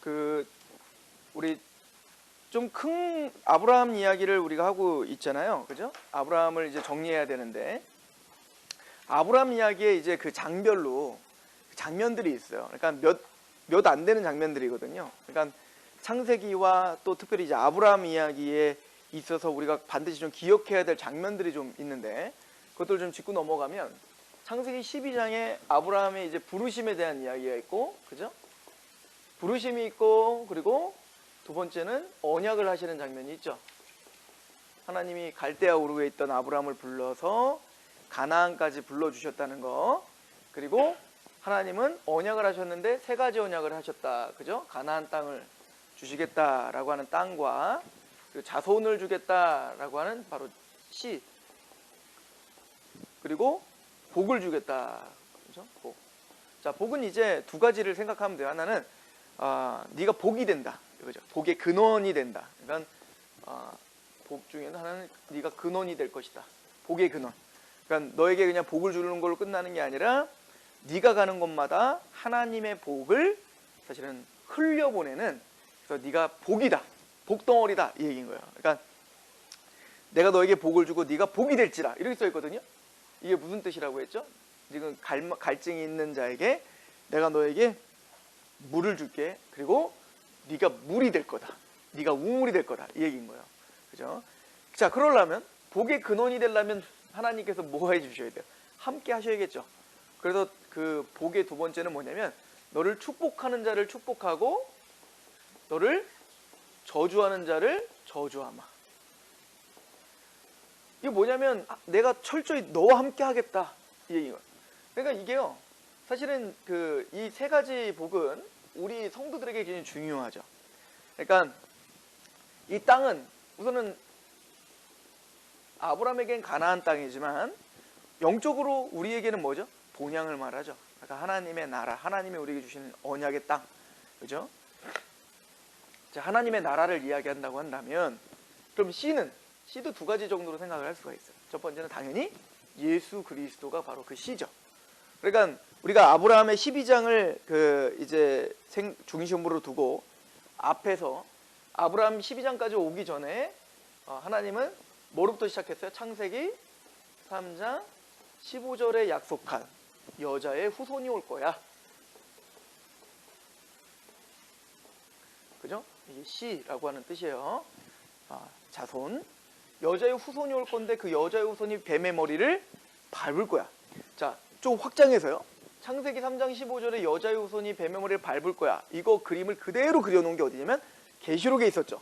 그 우리 좀 큰 아브라함 이야기를 우리가 하고 있잖아요, 그죠? 아브라함을 이제 정리해야 되는데 아브라함 이야기에 이제 그 장별로 장면들이 있어요. 그러니까 몇 안 되는 장면들이거든요. 그러니까 창세기와 또 특별히 이제 아브라함 이야기에 있어서 우리가 반드시 좀 기억해야 될 장면들이 좀 있는데 그것들을 좀 짚고 넘어가면 창세기 12장에 아브라함의 이제 부르심에 대한 이야기가 있고, 그죠? 부르심이 있고, 그리고 두 번째는 언약을 하시는 장면이 있죠. 하나님이 갈대아 우르에 있던 아브라함을 불러서 가나안까지 불러주셨다는 거. 그리고 하나님은 언약을 하셨는데 세 가지 언약을 하셨다, 그죠? 가나안 땅을 주시겠다라고 하는 땅과 그리고 자손을 주겠다라고 하는 바로 씨, 그리고 복을 주겠다, 그죠? 복. 자, 복은 이제 두 가지를 생각하면 돼요. 하나는 네가 복이 된다, 그죠? 복의 근원이 된다. 그러니까 복 중에는 하나는 네가 근원이 될 것이다. 복의 근원. 그러니까 너에게 그냥 복을 주는 걸로 끝나는 게 아니라 네가 가는 곳마다 하나님의 복을 사실은 흘려보내는, 그래서 네가 복이다, 복덩어리다, 이 얘기인 거예요. 그러니까 내가 너에게 복을 주고 네가 복이 될지라, 이렇게 써 있거든요. 이게 무슨 뜻이라고 했죠? 지금 갈증이 있는 자에게 내가 너에게 물을 줄게, 그리고 네가 물이 될 거다, 네가 우물이 될 거다, 이 얘기인 거예요, 그죠? 자, 그러려면 복의 근원이 되려면 하나님께서 뭐 해주셔야 돼요? 함께 하셔야겠죠. 그래서 그 복의 두 번째는 뭐냐면 너를 축복하는 자를 축복하고 너를 저주하는 자를 저주하마. 이게 뭐냐면 내가 철저히 너와 함께 하겠다, 이 얘기가. 그러니까 이게요, 사실은 그 이 세 가지 복은 우리 성도들에게 굉장히 중요하죠. 그러니까 이 땅은 우선은 아브라함에겐 가나안 땅이지만 영적으로 우리에게는 뭐죠? 본향을 말하죠. 그러니까 하나님의 나라, 하나님이 우리에게 주시는 언약의 땅, 그죠? 자, 하나님의 나라를 이야기한다고 한다면 그럼 씨도 두 가지 정도로 생각을 할 수가 있어요. 첫 번째는 당연히 예수 그리스도가 바로 그 씨죠. 그러니까 우리가 아브라함의 12장을 그 이제 중심으로 두고 앞에서 아브라함 12장까지 오기 전에 하나님은 뭐로부터 시작했어요? 창세기 3장 15절에 약속한 여자의 후손이 올 거야, 그죠? 이게 씨라고 하는 뜻이에요. 자손, 여자의 후손이 올 건데 그 여자의 후손이 뱀의 머리를 밟을 거야. 자, 좀 확장해서요, 창세기 3장 15절에 여자의 후손이 뱀의 머리를 밟을 거야, 이거 그림을 그대로 그려놓은 게 어디냐면 계시록에 있었죠.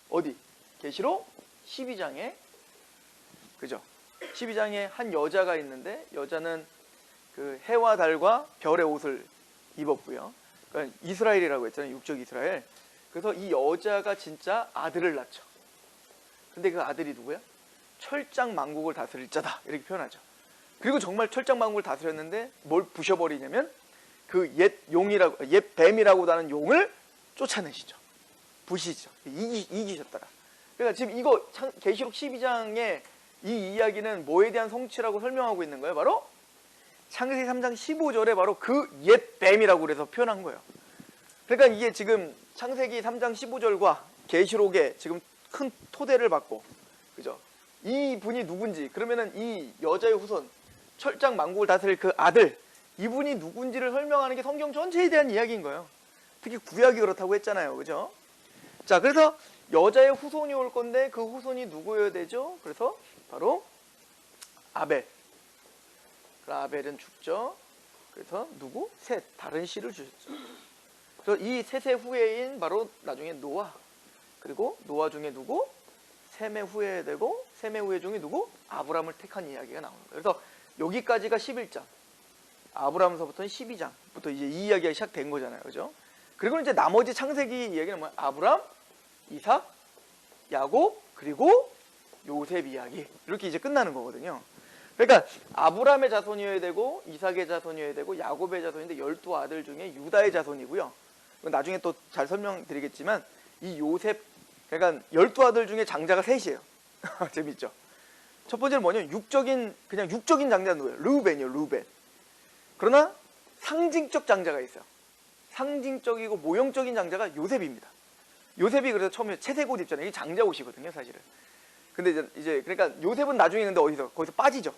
어디? 계시록 12장에, 그죠? 12장에 한 여자가 있는데 여자는 그 해와 달과 별의 옷을 입었고요. 그러니까 이스라엘이라고 했잖아요, 육적 이스라엘. 그래서 이 여자가 진짜 아들을 낳죠. 근데 그 아들이 누구야? 철장 만국을 다스릴 자다, 이렇게 표현하죠. 그리고 정말 철장 만국을 다스렸는데 뭘 부셔버리냐면 그 옛 뱀이라고 하는 용을 쫓아내시죠. 부시죠. 이기셨더라. 그러니까 지금 이거 계시록 12장의 이 이야기는 뭐에 대한 성취라고 설명하고 있는 거예요? 바로 창세기 3장 15절에 바로 그 옛 뱀이라고 그래서 표현한 거예요. 그러니까 이게 지금 창세기 3장 15절과 계시록에 지금 큰 토대를 받고, 그죠? 이 분이 누군지, 그러면은 이 여자의 후손, 철장 만국을 다스릴 그 아들, 이분이 누군지를 설명하는 게 성경 전체에 대한 이야기인 거예요. 특히 구약이 그렇다고 했잖아요, 그죠? 자, 그래서 여자의 후손이 올 건데 그 후손이 누구여야 되죠? 그래서 바로 아벨. 아벨은 죽죠. 그래서 누구? 셋, 다른 씨를 주셨죠. 그래서 이 셋의 후예인 바로 나중에 노아, 그리고 노아 중에 누구? 셈의 후예 되고 셈의 후예 중에 누구? 아브라함을 택한 이야기가 나오는 거예요. 그래서 여기까지가 11장, 아브라함서부터는 12장부터 이제 이 이야기가 시작된 거잖아요, 그죠? 그리고 이제 나머지 창세기 이야기는 뭐야? 아브라함, 이삭, 야곱, 그리고 요셉 이야기, 이렇게 이제 끝나는 거거든요. 그러니까 아브라함의 자손이어야 되고 이삭의 자손이어야 되고 야곱의 자손인데 12아들 중에 유다의 자손이고요. 나중에 또 잘 설명드리겠지만 이 요셉, 그러니까 12아들 중에 장자가 셋이에요. 재밌죠? 첫 번째는 뭐냐면 그냥 육적인 장자는 누구예요? 르우벤이에요, 르우벤. 그러나 상징적 장자가 있어요. 상징적이고 모형적인 장자가 요셉입니다. 요셉이 그래서 처음에 채색 옷 입잖아요. 이게 장자 옷이거든요, 사실은. 근데 이제 그러니까 요셉은 나중에 근데 거기서 빠지죠.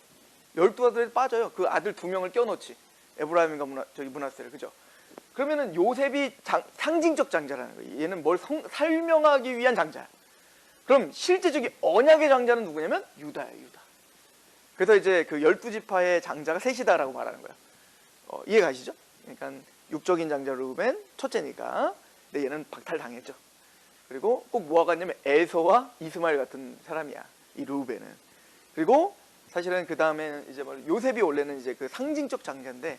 12아들에 빠져요. 그 아들 2명을 껴놓지. 에브라임과 문하세를, 그죠? 그러면은 요셉이 상징적 장자라는 거예요. 얘는 뭘 설명하기 위한 장자야. 그럼 실제적인 언약의 장자는 누구냐면 유다예요, 유다. 그래서 이제 그 12지파의 장자가 셋이다라고 말하는 거예요. 이해 가시죠? 그러니까 육적인 장자 르우벤 첫째니까. 근데 얘는 박탈당했죠. 그리고 꼭 뭐가 같냐면 에서와 이스마엘 같은 사람이야, 이 르우벤은. 그리고 사실은 그 다음에 이제 요셉이 원래는 이제 그 상징적 장자인데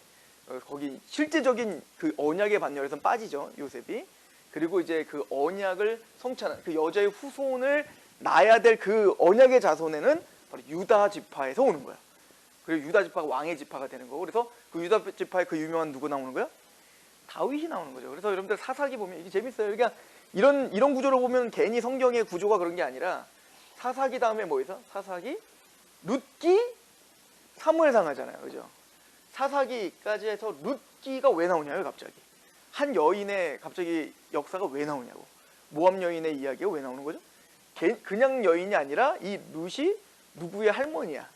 거기 실제적인 그 언약의 반열에선 빠지죠, 요셉이. 그리고 이제 그 언약을 성취하는 그 여자의 후손을 낳아야 될 그 언약의 자손에는 바로 유다 지파에서 오는 거야. 그리고 유다 지파가 왕의 지파가 되는 거고, 그래서 그 유다 지파의 그 유명한 누구 나오는 거야? 다윗이 나오는 거죠. 그래서 여러분들 사사기 보면 이게 재밌어요. 그러니까 이런 구조를 보면 괜히 성경의 구조가 그런 게 아니라 사사기 다음에 뭐 있어? 사사기, 룻기, 사무엘상 하잖아요, 그죠? 사사기까지 해서 룻기가 왜 나오냐요, 갑자기. 한 여인의 갑자기 역사가 왜 나오냐고. 모압 여인의 이야기가 왜 나오는 거죠? 그냥 여인이 아니라 이 룻이 누구의 할머니야.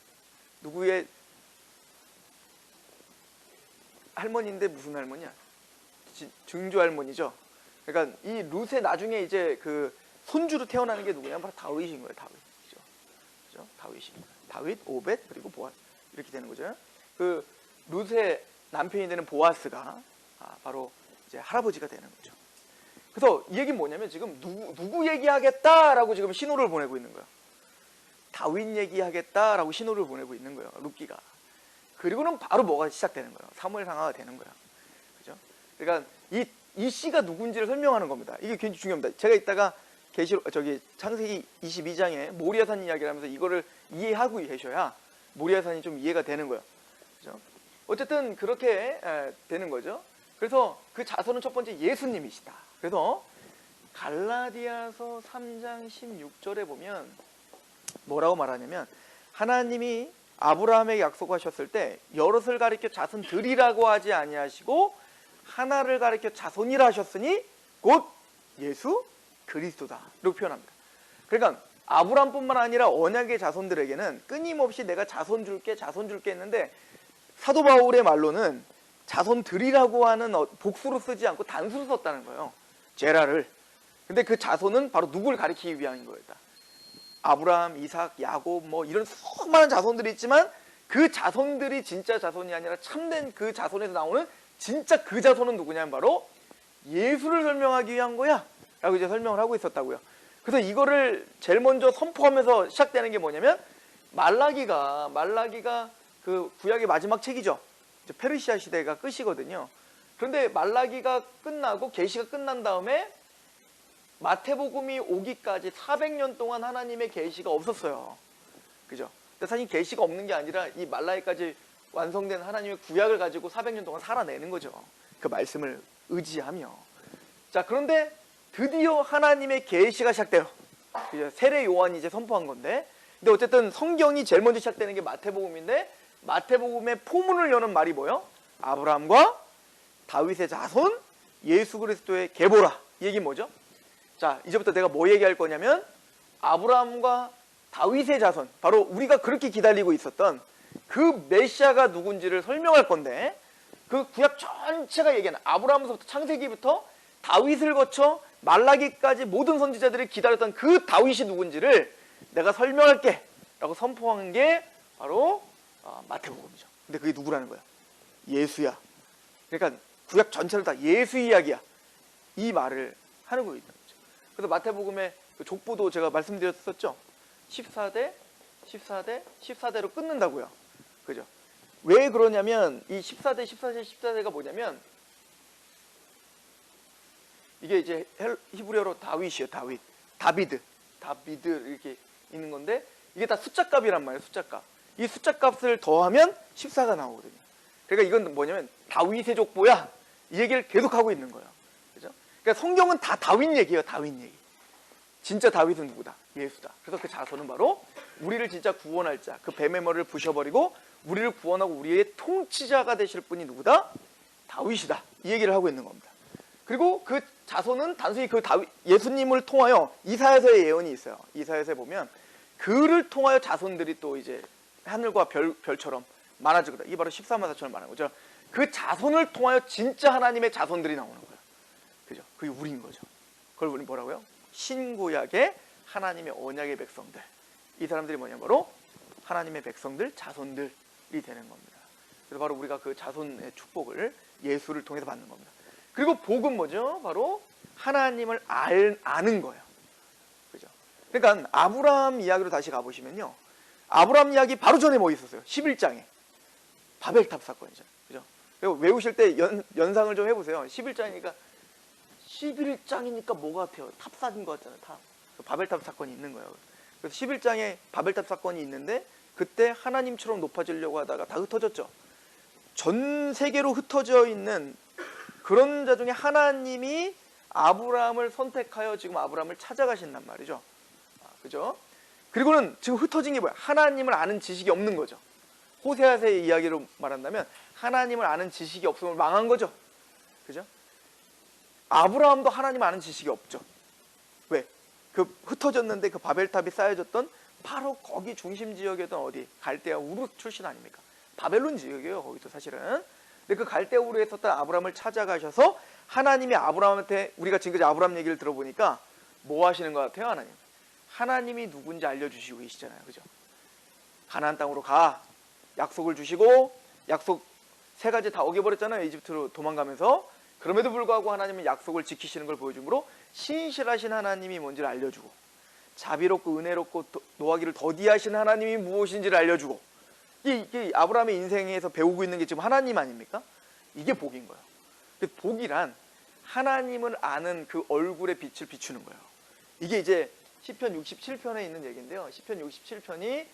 누구의 할머니인데 무슨 할머니야? 증조 할머니죠. 그러니까 이 룻의 나중에 이제 그 손주로 태어나는 게 누구냐? 바로 다윗인 거예요, 다윗. 그죠? 다윗이. 다윗, 오벳, 그리고 보아스. 이렇게 되는 거죠. 그 룻의 남편이 되는 보아스가 바로 이제 할아버지가 되는 거죠. 그래서 이 얘기는 뭐냐면 지금 누구 얘기하겠다라고 지금 신호를 보내고 있는 거예요. 다윗 얘기하겠다라고 신호를 보내고 있는 거예요, 룻기가. 그리고는 바로 뭐가 시작되는 거예요. 사무엘상하가 되는 거예요. 그죠? 그러니까 이 씨가 누군지를 설명하는 겁니다. 이게 굉장히 중요합니다. 제가 이따가 창세기 22장에 모리아산 이야기를 하면서 이거를 이해하고 계셔야 모리아산이 좀 이해가 되는 거예요. 그죠? 어쨌든 그렇게 되는 거죠. 그래서 그 자손은 첫 번째 예수님이시다. 그래서 갈라디아서 3장 16절에 보면 뭐라고 말하냐면, 하나님이 아브라함에게 약속하셨을 때 여럿을 가리켜 자손들이라고 하지 아니하시고 하나를 가리켜 자손이라 하셨으니 곧 예수 그리스도다, 이렇게 표현합니다. 그러니까 아브라함뿐만 아니라 언약의 자손들에게는 끊임없이 내가 자손 줄게 했는데, 사도 바울의 말로는 자손들이라고 하는 복수로 쓰지 않고 단수로 썼다는 거예요, 제라를. 근데 그 자손은 바로 누구를 가리키기 위함인 거였다. 아브라함, 이삭, 야곱 뭐 이런 수많은 자손들이 있지만 그 자손들이 진짜 자손이 아니라 참된 그 자손에서 나오는 진짜 그 자손은 누구냐면 바로 예수를 설명하기 위한 거야 라고 이제 설명을 하고 있었다고요. 그래서 이거를 제일 먼저 선포하면서 시작되는 게 뭐냐면, 말라기가 그 구약의 마지막 책이죠. 이제 페르시아 시대가 끝이거든요. 그런데 말라기가 끝나고 계시가 끝난 다음에 마태복음이 오기까지 400년 동안 하나님의 계시가 없었어요. 그죠? 근데 사실 계시가 없는 게 아니라 이 말라기까지 완성된 하나님의 구약을 가지고 400년 동안 살아내는 거죠. 그 말씀을 의지하며. 자, 그런데 드디어 하나님의 계시가 시작돼요. 세례 요한이 이제 선포한 건데, 근데 어쨌든 성경이 제일 먼저 시작되는 게 마태복음인데, 마태복음의 포문을 여는 말이 뭐예요? 아브라함과 다윗의 자손 예수 그리스도의 계보라. 이 얘기 뭐죠? 자, 이제부터 내가 뭐 얘기할 거냐면 아브라함과 다윗의 자손, 바로 우리가 그렇게 기다리고 있었던 그 메시아가 누군지를 설명할 건데, 그 구약 전체가 얘기하는 아브라함부터 창세기부터 다윗을 거쳐 말라기까지 모든 선지자들이 기다렸던 그 다윗이 누군지를 내가 설명할게 라고 선포한 게 바로 마태복음이죠. 근데 그게 누구라는 거야? 예수야. 그러니까 구약 전체를 다 예수 이야기야, 이 말을 하는 거예요. 그래서 마태복음의 그 족보도 제가 말씀드렸었죠. 14대로 끊는다고요. 그죠? 왜 그러냐면 이 14대가 뭐냐면, 이게 이제 히브리어로 다윗이에요. 다비드 이렇게 있는 건데, 이게 다 숫자값이란 말이에요. 숫자값. 이 숫자값을 더하면 14가 나오거든요. 그러니까 이건 뭐냐면 다윗의 족보야, 이 얘기를 계속하고 있는 거예요. 그죠? 그러니까 성경은 다 다윗 얘기예요. 다윗 얘기. 진짜 다윗은 누구다? 예수다. 그래서 그 자손은 바로 우리를 진짜 구원할 자, 그 뱀의 머리를 부셔버리고 우리를 구원하고 우리의 통치자가 되실 분이 누구다? 다윗이다. 이 얘기를 하고 있는 겁니다. 그리고 그 자손은 단순히 그 예수님을 통하여 이사야서의 예언이 있어요. 이사야서에 보면 그를 통하여 자손들이 또 이제 하늘과 별처럼 많아질 거다. 이게 바로 14만 4천을 말하는 거죠. 그 자손을 통하여 진짜 하나님의 자손들이 나오는 거예요. 그죠? 그게 우리인 거죠. 그걸 우리 뭐라고요? 신구약의 하나님의 언약의 백성들. 이 사람들이 뭐냐? 바로 하나님의 백성들, 자손들이 되는 겁니다. 그래서 바로 우리가 그 자손의 축복을 예수를 통해서 받는 겁니다. 그리고 복은 뭐죠? 바로 하나님을 아는 거예요. 그죠? 그러니까 아브라함 이야기로 다시 가보시면요. 아브라함 이야기 바로 전에 뭐 있었어요? 11장에 바벨탑 사건이죠. 그죠? 외우실 때 연상을 좀 해보세요. 11장이니까 뭐 같아요? 탑 쌓인 거 같잖아요. 탑. 바벨탑 사건이 있는 거예요. 그래서 11장에 바벨탑 사건이 있는데 그때 하나님처럼 높아지려고 하다가 다 흩어졌죠. 전 세계로 흩어져 있는 그런 자 중에 하나님이 아브라함을 선택하여 지금 아브라함을 찾아가신단 말이죠. 그죠? 그리고는 지금 흩어진 게 뭐야? 하나님을 아는 지식이 없는 거죠. 호세아서의 이야기로 말한다면 하나님을 아는 지식이 없으면 망한 거죠. 그죠? 아브라함도 하나님 아는 지식이 없죠. 왜? 그 흩어졌는데 그 바벨탑이 쌓여졌던 바로 거기 중심 지역이었던 어디? 갈대아 우르 출신 아닙니까? 바벨론 지역이에요. 거기도 사실은. 근데 그 갈대아 우르에 있었던 아브라함을 찾아가셔서 하나님이 아브라함한테 우리가 지금까지 아브라함 얘기를 들어보니까 뭐 하시는 것 같아요? 하나님이 누군지 알려주시고 계시잖아요. 그죠? 가나안 땅으로 가. 약속을 주시고 약속 3가지 다 어겨버렸잖아요. 이집트로 도망가면서. 그럼에도 불구하고 하나님은 약속을 지키시는 걸 보여주므로 신실하신 하나님이 뭔지를 알려주고 자비롭고 은혜롭고 노하기를 더디하신 하나님이 무엇인지를 알려주고 이게 아브라함의 인생에서 배우고 있는 게 지금 하나님 아닙니까? 이게 복인 거예요. 복이란 하나님을 아는 그 얼굴의 빛을 비추는 거예요. 이게 이제 시편 67편에 있는 얘기인데요. 시편 67편이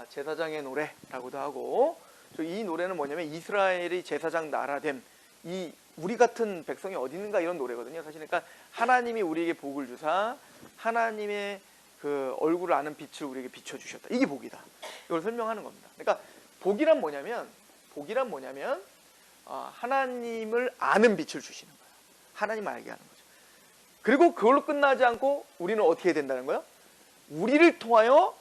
제사장의 노래라고도 하고 이 노래는 뭐냐면 이스라엘의 제사장 나라됨 이 우리 같은 백성이 어디 있는가 이런 노래거든요. 사실 그러니까 하나님이 우리에게 복을 주사 하나님의 그 얼굴을 아는 빛을 우리에게 비춰주셨다. 이게 복이다. 이걸 설명하는 겁니다. 그러니까 복이란 뭐냐면 하나님을 아는 빛을 주시는 거예요. 하나님을 알게 하는 거죠. 그리고 그걸로 끝나지 않고 우리는 어떻게 된다는 거예요? 우리를 통하여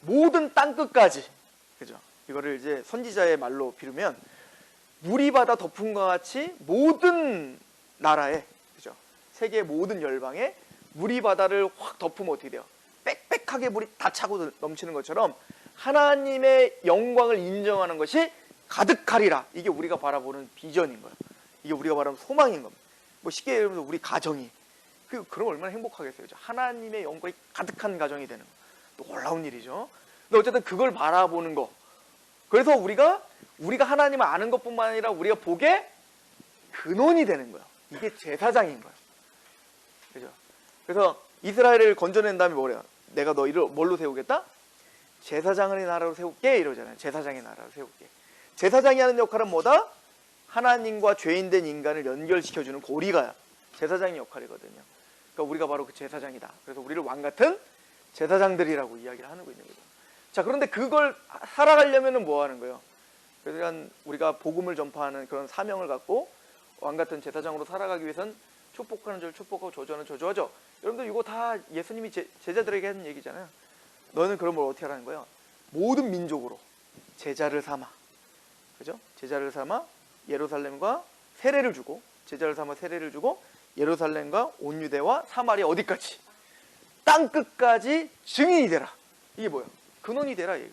모든 땅끝까지, 그죠? 이거를 이제 선지자의 말로 비르면 물이 바다 덮음과 같이 모든 나라에, 그죠? 세계의 모든 열방에 물이 바다를 확 덮으면 어떻게 돼요? 빽빽하게 물이 다 차고 넘치는 것처럼 하나님의 영광을 인정하는 것이 가득하리라. 이게 우리가 바라보는 비전인 거예요. 이게 우리가 바라보는 소망인 겁니다. 뭐 쉽게 얘기하면 우리 가정이 그럼 얼마나 행복하겠어요. 그죠? 하나님의 영광이 가득한 가정이 되는 거. 놀라운 일이죠. 근데 어쨌든 그걸 바라보는 거. 그래서 우리가 하나님을 아는 것뿐만 아니라 우리가 복의 근원이 되는 거예요. 이게 제사장인 거예요. 그죠? 그래서 이스라엘을 건져낸 다음에 뭐래요? 내가 너희를 뭘로 세우겠다? 제사장의 나라로 세울게 이러잖아요. 제사장의 나라로 세울게. 제사장이 하는 역할은 뭐다? 하나님과 죄인된 인간을 연결시켜주는 고리가 제사장의 역할이거든요. 그러니까 우리가 바로 그 제사장이다. 그래서 우리를 왕같은 제사장들이라고 이야기를 하고 있는 거죠. 자, 그런데 그걸 살아가려면 뭐 하는 거예요? 그러니까 우리가 복음을 전파하는 그런 사명을 갖고 왕같은 제사장으로 살아가기 위해선 축복하는 자를 축복하고 저주하는 저주하죠. 여러분들 이거 다 예수님이 제자들에게 하는 얘기잖아요. 너는 그럼 뭘 어떻게 하라는 거예요? 모든 민족으로 제자를 삼아, 그죠? 제자를 삼아 예루살렘과 세례를 주고, 제자를 삼아 세례를 주고 예루살렘과 온 유대와 사마리아 어디까지? 땅 끝까지 증인이 되라. 이게 뭐예요? 근원이 되라. 이게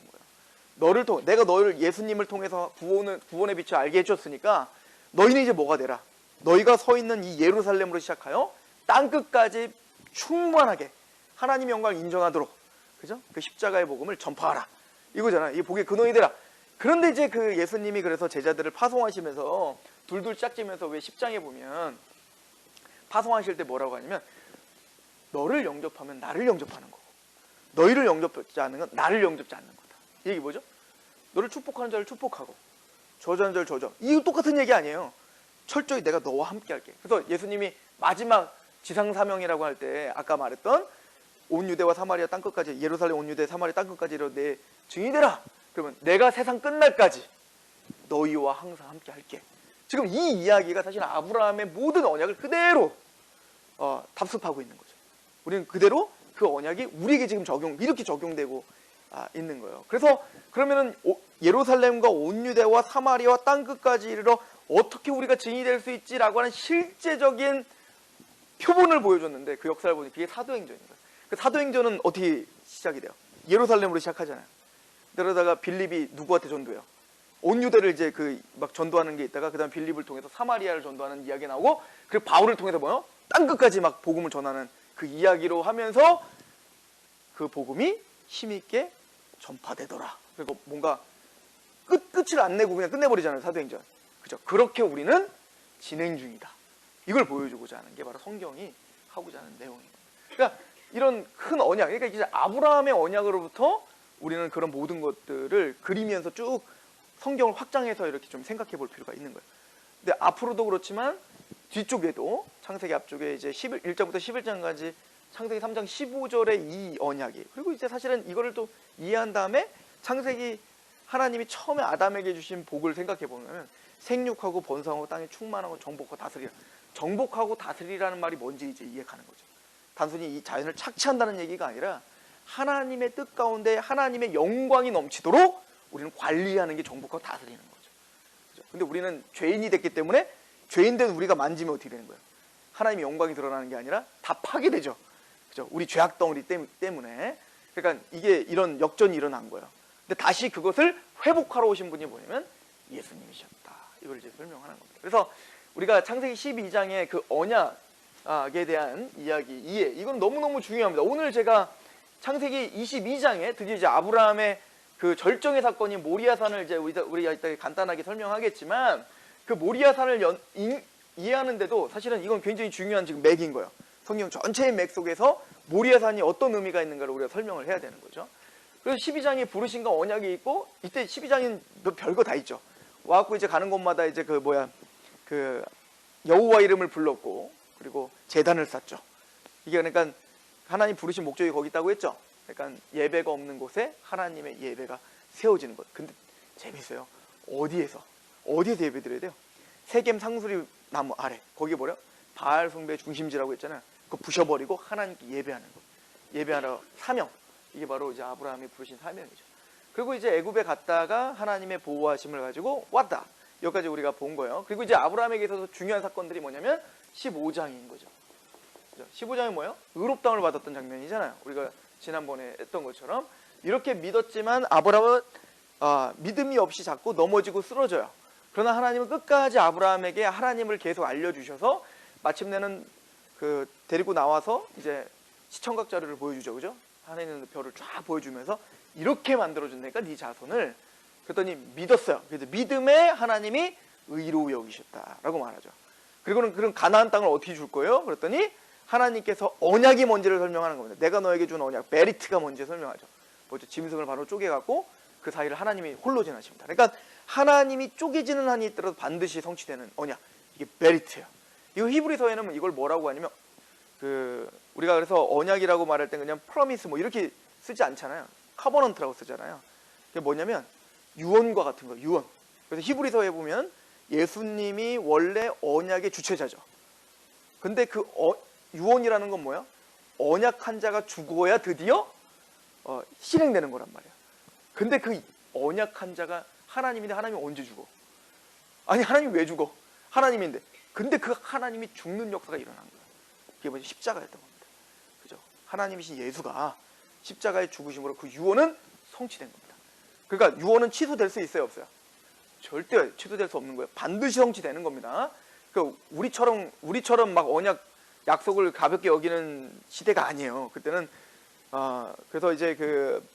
뭐예요? 내가 너를 예수님을 통해서 구원의 빛을 알게 해줬으니까 너희는 이제 뭐가 되라? 너희가 서 있는 이 예루살렘으로 시작하여 땅 끝까지 충만하게 하나님의 영광을 인정하도록, 그죠? 그 십자가의 복음을 전파하라. 이거잖아요. 이 복의 근원이 되라. 그런데 이제 그 예수님이 그래서 제자들을 파송하시면서 둘둘 짝지면서 왜 10장에 보면 파송하실 때 뭐라고 하냐면 너를 영접하면 나를 영접하는 거고 너희를 영접하지 않는 건 나를 영접지 않는 거다. 이 얘기 뭐죠? 너를 축복하는 자를 축복하고 저주하는 자를 저주하고. 이거 똑같은 얘기 아니에요. 철저히 내가 너와 함께 할게. 그래서 예수님이 마지막 지상사명이라고 할 때 아까 말했던 온 유대와 사마리아 땅끝까지, 예루살렘 온 유대 사마리아 땅끝까지 내 증인이 되라. 그러면 내가 세상 끝날까지 너희와 항상 함께 할게. 지금 이 이야기가 사실 아브라함의 모든 언약을 그대로 답습하고 있는 거죠. 우리는 그대로 그 언약이 우리에게 지금 이렇게 적용되고 있는 거예요. 그래서 그러면은 예루살렘과 온 유대와 사마리아와 땅끝까지 이르러 어떻게 우리가 증인이 될 수 있지라고 하는 실제적인 표본을 보여줬는데 그 역사를 보니 그게 사도행전입니다. 그 사도행전은 어떻게 시작이 돼요? 예루살렘으로 시작하잖아요. 그러다가 빌립이 누구한테 전도해요? 온 유대를 이제 막 전도하는 게 있다가 그다음 빌립을 통해서 사마리아를 전도하는 이야기 나오고 그리고 바울을 통해서 뭐요? 땅끝까지 막 복음을 전하는 그 이야기로 하면서 그 복음이 힘있게 전파되더라. 그리고 뭔가 끝을 안 내고 그냥 끝내버리잖아요. 사도행전. 그죠? 그렇게 우리는 진행 중이다. 이걸 보여주고자 하는 게 바로 성경이 하고자 하는 내용입니다. 그러니까 이런 큰 언약, 그러니까 이제 아브라함의 언약으로부터 우리는 그런 모든 것들을 그리면서 쭉 성경을 확장해서 이렇게 좀 생각해 볼 필요가 있는 거예요. 근데 앞으로도 그렇지만 뒤쪽에도 창세기 앞쪽에 이제 1장부터 11장까지 창세기 3장 15절의 이 언약이, 그리고 이제 사실은 이거를 또 이해한 다음에 창세기 하나님이 처음에 아담에게 주신 복을 생각해 보면 생육하고 번성하고 땅에 충만하고 정복하고 다스리라. 정복하고 다스리라는 말이 뭔지 이제 이해가는 거죠. 단순히 이 자연을 착취한다는 얘기가 아니라 하나님의 뜻 가운데 하나님의 영광이 넘치도록 우리는 관리하는 게 정복하고 다스리는 거죠. 그죠? 근데 우리는 죄인이 됐기 때문에 죄인된 우리가 만지면 어떻게 되는 거예요? 하나님의 영광이 드러나는 게 아니라 다 파괴되죠. 그죠? 우리 죄악 덩어리 때문에. 그러니까 이게 이런 역전이 일어난 거예요. 근데 다시 그것을 회복하러 오신 분이 뭐냐면 예수님이셨다. 이걸 이제 설명하는 겁니다. 그래서 우리가 창세기 12장의 그 언약에 대한 이해, 이건 너무너무 중요합니다. 오늘 제가 창세기 22장에 드디어 이제 아브라함의 그 절정의 사건이 모리아산을 이제 우리가 이따 간단하게 설명하겠지만 그 모리아산을 이해하는데도 사실은 이건 굉장히 중요한 지금 맥인 거예요. 성경 전체의 맥 속에서 모리아산이 어떤 의미가 있는가를 우리가 설명을 해야 되는 거죠. 그래서 12장에 부르심과 언약이 있고 이때 12장엔 별거 다 있죠. 와갖고 이제 가는 곳마다 이제 그 여호와 이름을 불렀고 그리고 제단을 쌓죠. 이게 그러니까 하나님 부르신 목적이 거기 있다고 했죠. 그러니까 예배가 없는 곳에 하나님의 예배가 세워지는 것. 근데 재밌어요. 어디에서 예배 드려야 돼요? 세겜 상수리 나무 아래. 거기 뭐래요? 바알 숭배 중심지라고 했잖아요. 그거 부셔버리고 하나님께 예배하는 것. 예배하러 사명. 이게 바로 이제 아브라함이 부르신 사명이죠. 그리고 이제 애굽에 갔다가 하나님의 보호하심을 가지고 왔다. 여기까지 우리가 본 거예요. 그리고 이제 아브라함에게 있어서 중요한 사건들이 뭐냐면 15장인 거죠. 15장이 뭐예요? 의롭다함을 받았던 장면이잖아요. 우리가 지난번에 했던 것처럼 이렇게 믿었지만 아브라함은 믿음이 없이 자꾸 넘어지고 쓰러져요. 그러나 하나님은 끝까지 아브라함에게 하나님을 계속 알려주셔서 마침내는 그 데리고 나와서 이제 시청각 자료를 보여주죠. 그죠? 하늘에 있는 별을 쫙 보여주면서 이렇게 만들어준다니까 네 자손을. 그랬더니 믿었어요. 그래서 믿음에 하나님이 의로 여기셨다라고 말하죠. 그리고는 그런 가나안 땅을 어떻게 줄 거예요? 그랬더니 하나님께서 언약이 뭔지를 설명하는 겁니다. 내가 너에게 준 언약, 베리트가 뭔지 설명하죠. 뭐죠? 짐승을 반으로 쪼개갖고 그 사이를 하나님이 홀로 지나십니다. 그러니까 하나님이 쪼개지는 한이 있더라도 반드시 성취되는 언약, 이게 베리트예요. 이 히브리서에는 이걸 뭐라고 하냐면 우리가 그래서 언약이라고 말할 때 그냥 프로미스 뭐 이렇게 쓰지 않잖아요. 커버넌트라고 쓰잖아요. 그게 뭐냐면 유언과 같은 거, 유언. 그래서 히브리서에 보면 예수님이 원래 언약의 주체자죠. 근데 그 유언이라는 건 뭐야? 언약한 자가 죽어야 드디어 실행되는 거란 말이야. 근데 그 언약한 자가 하나님인데 하나님이 언제 죽어? 아니 하나님이 왜 죽어? 하나님인데. 근데 그 하나님이 죽는 역사가 일어난 거야. 그게 뭐지? 십자가였던 겁니다. 그죠? 하나님이신 예수가 십자가의 죽으심으로 그 유언은 성취된 겁니다. 그러니까 유언은 취소될 수 있어요, 없어요? 절대 취소될 수 없는 거예요. 반드시 성취되는 겁니다. 그러니까 우리처럼 막 언약 약속을 가볍게 여기는 시대가 아니에요. 그때는 그래서 이제 그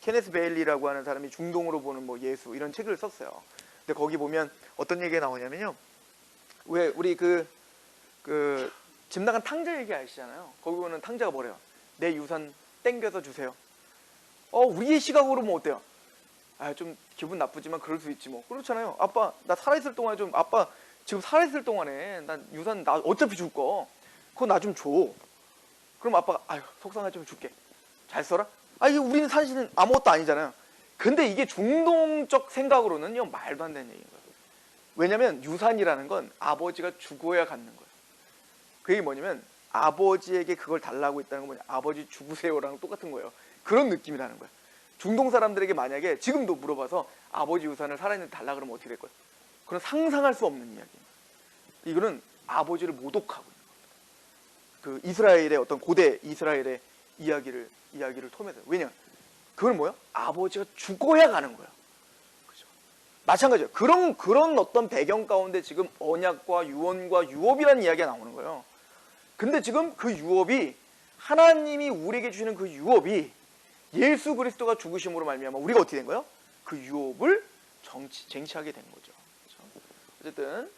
케네스 베일리라고 하는 사람이 중동으로 보는 뭐 예수 이런 책을 썼어요. 근데 거기 보면 어떤 얘기가 나오냐면요. 왜 우리 집 나간 탕자 얘기 아시잖아요. 거기 보면 탕자가 뭐래요? 내 유산 땡겨서 주세요. 우리의 시각으로 뭐 어때요? 좀 기분 나쁘지만 그럴 수 있지 뭐. 그렇잖아요. 아빠 나 살아있을 동안에 좀 아빠 지금 살아있을 동안에 난 유산 나 어차피 줄 거 그거 나 좀 줘. 그럼 아빠가 속상해 좀 줄게. 잘 써라. 이게 우리는 사실은 아무것도 아니잖아요. 근데 이게 중동적 생각으로는요 말도 안 되는 얘기인 거예요. 왜냐하면 유산이라는 건 아버지가 죽어야 갖는 거예요. 그게 뭐냐면 아버지에게 그걸 달라고 했다는 건 뭐냐, 아버지 죽으세요랑 똑같은 거예요. 그런 느낌이라는 거예요. 중동 사람들에게 만약에 지금도 물어봐서 아버지 유산을 살아있는데 달라 그러면 어떻게 될 거예요? 그건 상상할 수 없는 이야기예요. 이거는 아버지를 모독하고 있는 겁니다. 그 이스라엘의 어떤 고대 이스라엘의 이야기를 통해서. 왜냐? 그건 뭐야? 아버지가 죽어야 가는 거야. 그죠? 마찬가지예요. 그런 어떤 배경 가운데 지금 언약과 유언과 유업이라는 이야기가 나오는 거예요. 근데 지금 그 유업이, 하나님이 우리에게 주시는 그 유업이 예수 그리스도가 죽으심으로 말미암아 우리가 어떻게 된 거예요? 그 유업을 쟁취하게 된 거죠. 그렇죠? 어쨌든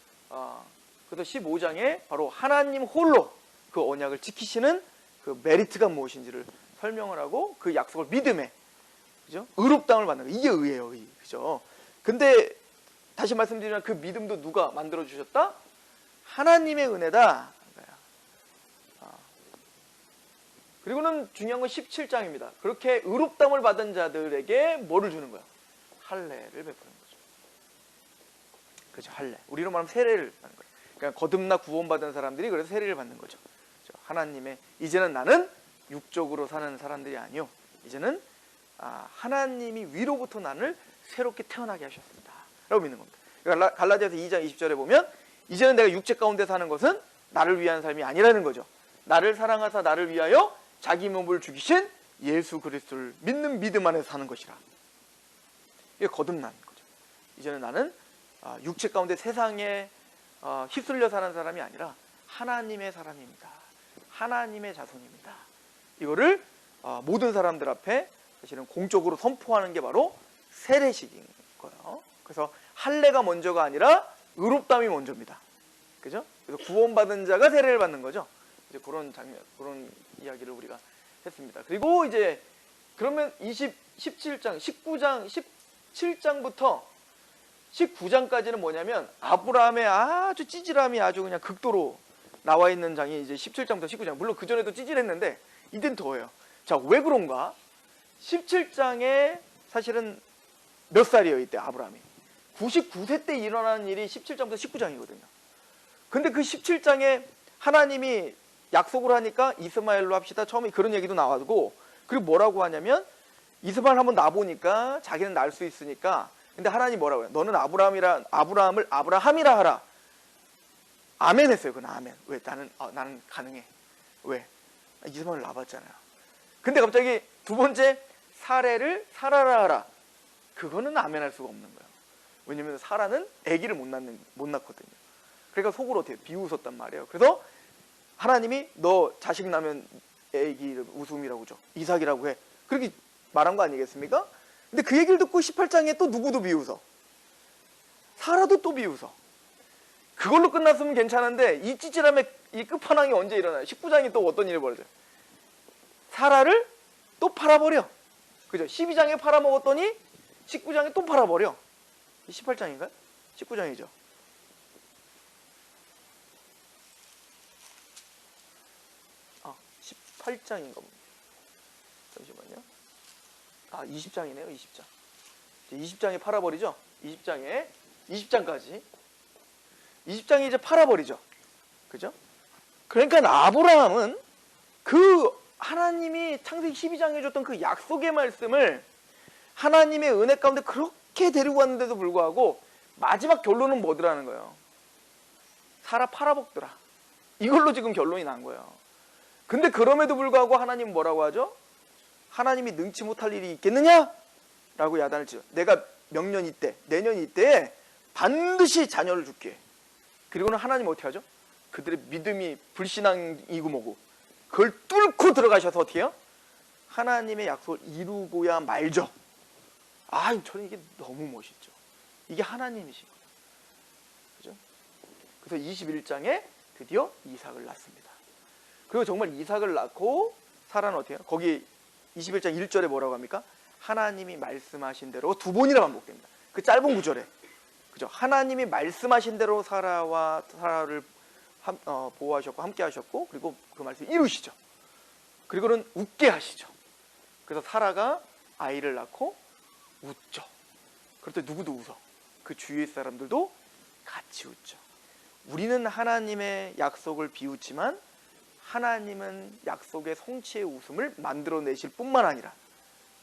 그래서 15장에 바로 하나님 홀로 그 언약을 지키시는 그 메리트가 무엇인지를 설명을 하고 그 약속을 믿음에, 그죠? 의롭다움을 받는 거. 이게 의예요, 의. 그죠? 근데 다시 말씀드리면 그 믿음도 누가 만들어 주셨다? 하나님의 은혜다. 그리고는 중요한 건 17장입니다. 그렇게 의롭다움을 받은 자들에게 뭐를 주는 거야? 할례를 베푸는 거죠. 그렇죠, 할례. 우리로 말하면 세례를 받는 거예요. 그러니까 거듭나 구원받은 사람들이 그래서 세례를 받는 거죠. 그렇죠? 하나님의, 이제는 나는 육적으로 사는 사람들이 아니요, 이제는 하나님이 위로부터 나를 새롭게 태어나게 하셨습니다 라고 믿는 겁니다. 그러니까 갈라디아서 2장 20절에 보면 이제는 내가 육체 가운데 사는 것은 나를 위한 삶이 아니라는 거죠. 나를 사랑하사 나를 위하여 자기 몸을 죽이신 예수 그리스도를 믿는 믿음 안에 사는 것이라. 이게 거듭나는 거죠. 이제는 나는 육체 가운데 세상에 휩쓸려 사는 사람이 아니라 하나님의 사람입니다. 하나님의 자손입니다. 이거를 모든 사람들 앞에 사실은 공적으로 선포하는 게 바로 세례식인 거예요. 그래서 할례가 먼저가 아니라 의롭다움이 먼저입니다. 그죠? 그래서 구원받은 자가 세례를 받는 거죠. 이제 그런 장면, 그런 이야기를 우리가 했습니다. 그리고 이제 그러면 19장 17장부터 19장까지는 뭐냐면 아브라함의 아주 찌질함이 아주 그냥 극도로 나와 있는 장이 이제 17장부터 19장. 물론 그 전에도 찌질했는데 이젠 더해요. 자, 왜 그런가? 17장에 사실은 몇 살이에요, 이때 아브라함이? 99세 때 일어나는 일이 17장부터 19장이거든요. 근데 그 17장에 하나님이 약속을 하니까 이스마엘로 합시다. 처음에 그런 얘기도 나와고, 그리고 뭐라고 하냐면 이스마엘 한번 낳아보니까 자기는 낳을 수 있으니까. 근데 하나님 뭐라고 해요? 너는 아브라함을 아브라함이라 하라. 아멘 했어요. 그건 아멘. 왜? 나는 가능해. 왜? 이스마엘 낳아봤잖아요. 근데 갑자기 두 번째 사례를 사라라 하라. 그거는 아멘 할 수가 없는 거예요. 왜냐면 사라는 아기를 못 낳거든요. 그러니까 속으로 어떻게 비웃었단 말이에요. 그래서 하나님이 너 자식 낳으면 아기 이름 웃음이라고 줘. 이삭이라고 해. 그렇게 말한 거 아니겠습니까? 근데 그 얘기를 듣고 18장에 또 누구도 비웃어. 사라도 또 비웃어. 그걸로 끝났으면 괜찮은데 이 찌질함의 이 끝판왕이 언제 일어나요? 19장이 또 어떤 일이 벌어져요? 사라를 또 팔아버려. 그죠? 12장에 팔아먹었더니 19장에 또 팔아버려. 18장인가요? 19장이죠. 18장인가 봅니다. 잠시만요. 20장이네요. 20장. 20장에 팔아버리죠. 20장까지 20장이 이제 팔아버리죠. 그죠? 그러니까 아브라함은 그 하나님이 창세기 12장에 줬던 그 약속의 말씀을 하나님의 은혜 가운데 그렇게 데리고 왔는데도 불구하고 마지막 결론은 뭐더라는 거예요? 사라 팔아먹더라. 이걸로 지금 결론이 난 거예요. 근데 그럼에도 불구하고 하나님 뭐라고 하죠? 하나님이 능치 못할 일이 있겠느냐? 라고 야단을 치죠. 내가 명년 이때, 내년 이때에 반드시 자녀를 줄게. 그리고는 하나님 어떻게 하죠? 그들의 믿음이 불신앙이고 뭐고 그걸 뚫고 들어가셔서 어떻게 해요? 하나님의 약속을 이루고야 말죠. 저는 이게 너무 멋있죠. 이게 하나님이신 거예요. 그죠? 그래서 21장에 드디어 이삭을 낳습니다. 그리고 정말 이삭을 낳고 사라는 어떻게 해요? 거기 21장 1절에 뭐라고 합니까? 하나님이 말씀하신 대로 두 번이나 반복됩니다. 그 짧은 구절에. 그죠? 하나님이 말씀하신 대로 사라를 보호하셨고 함께 하셨고, 그리고 그 말씀 이루시죠. 그리고는 웃게 하시죠. 그래서 사라가 아이를 낳고 웃죠. 그럴 때 누구도 웃어. 그 주위의 사람들도 같이 웃죠. 우리는 하나님의 약속을 비웃지만 하나님은 약속의 성취의 웃음을 만들어내실 뿐만 아니라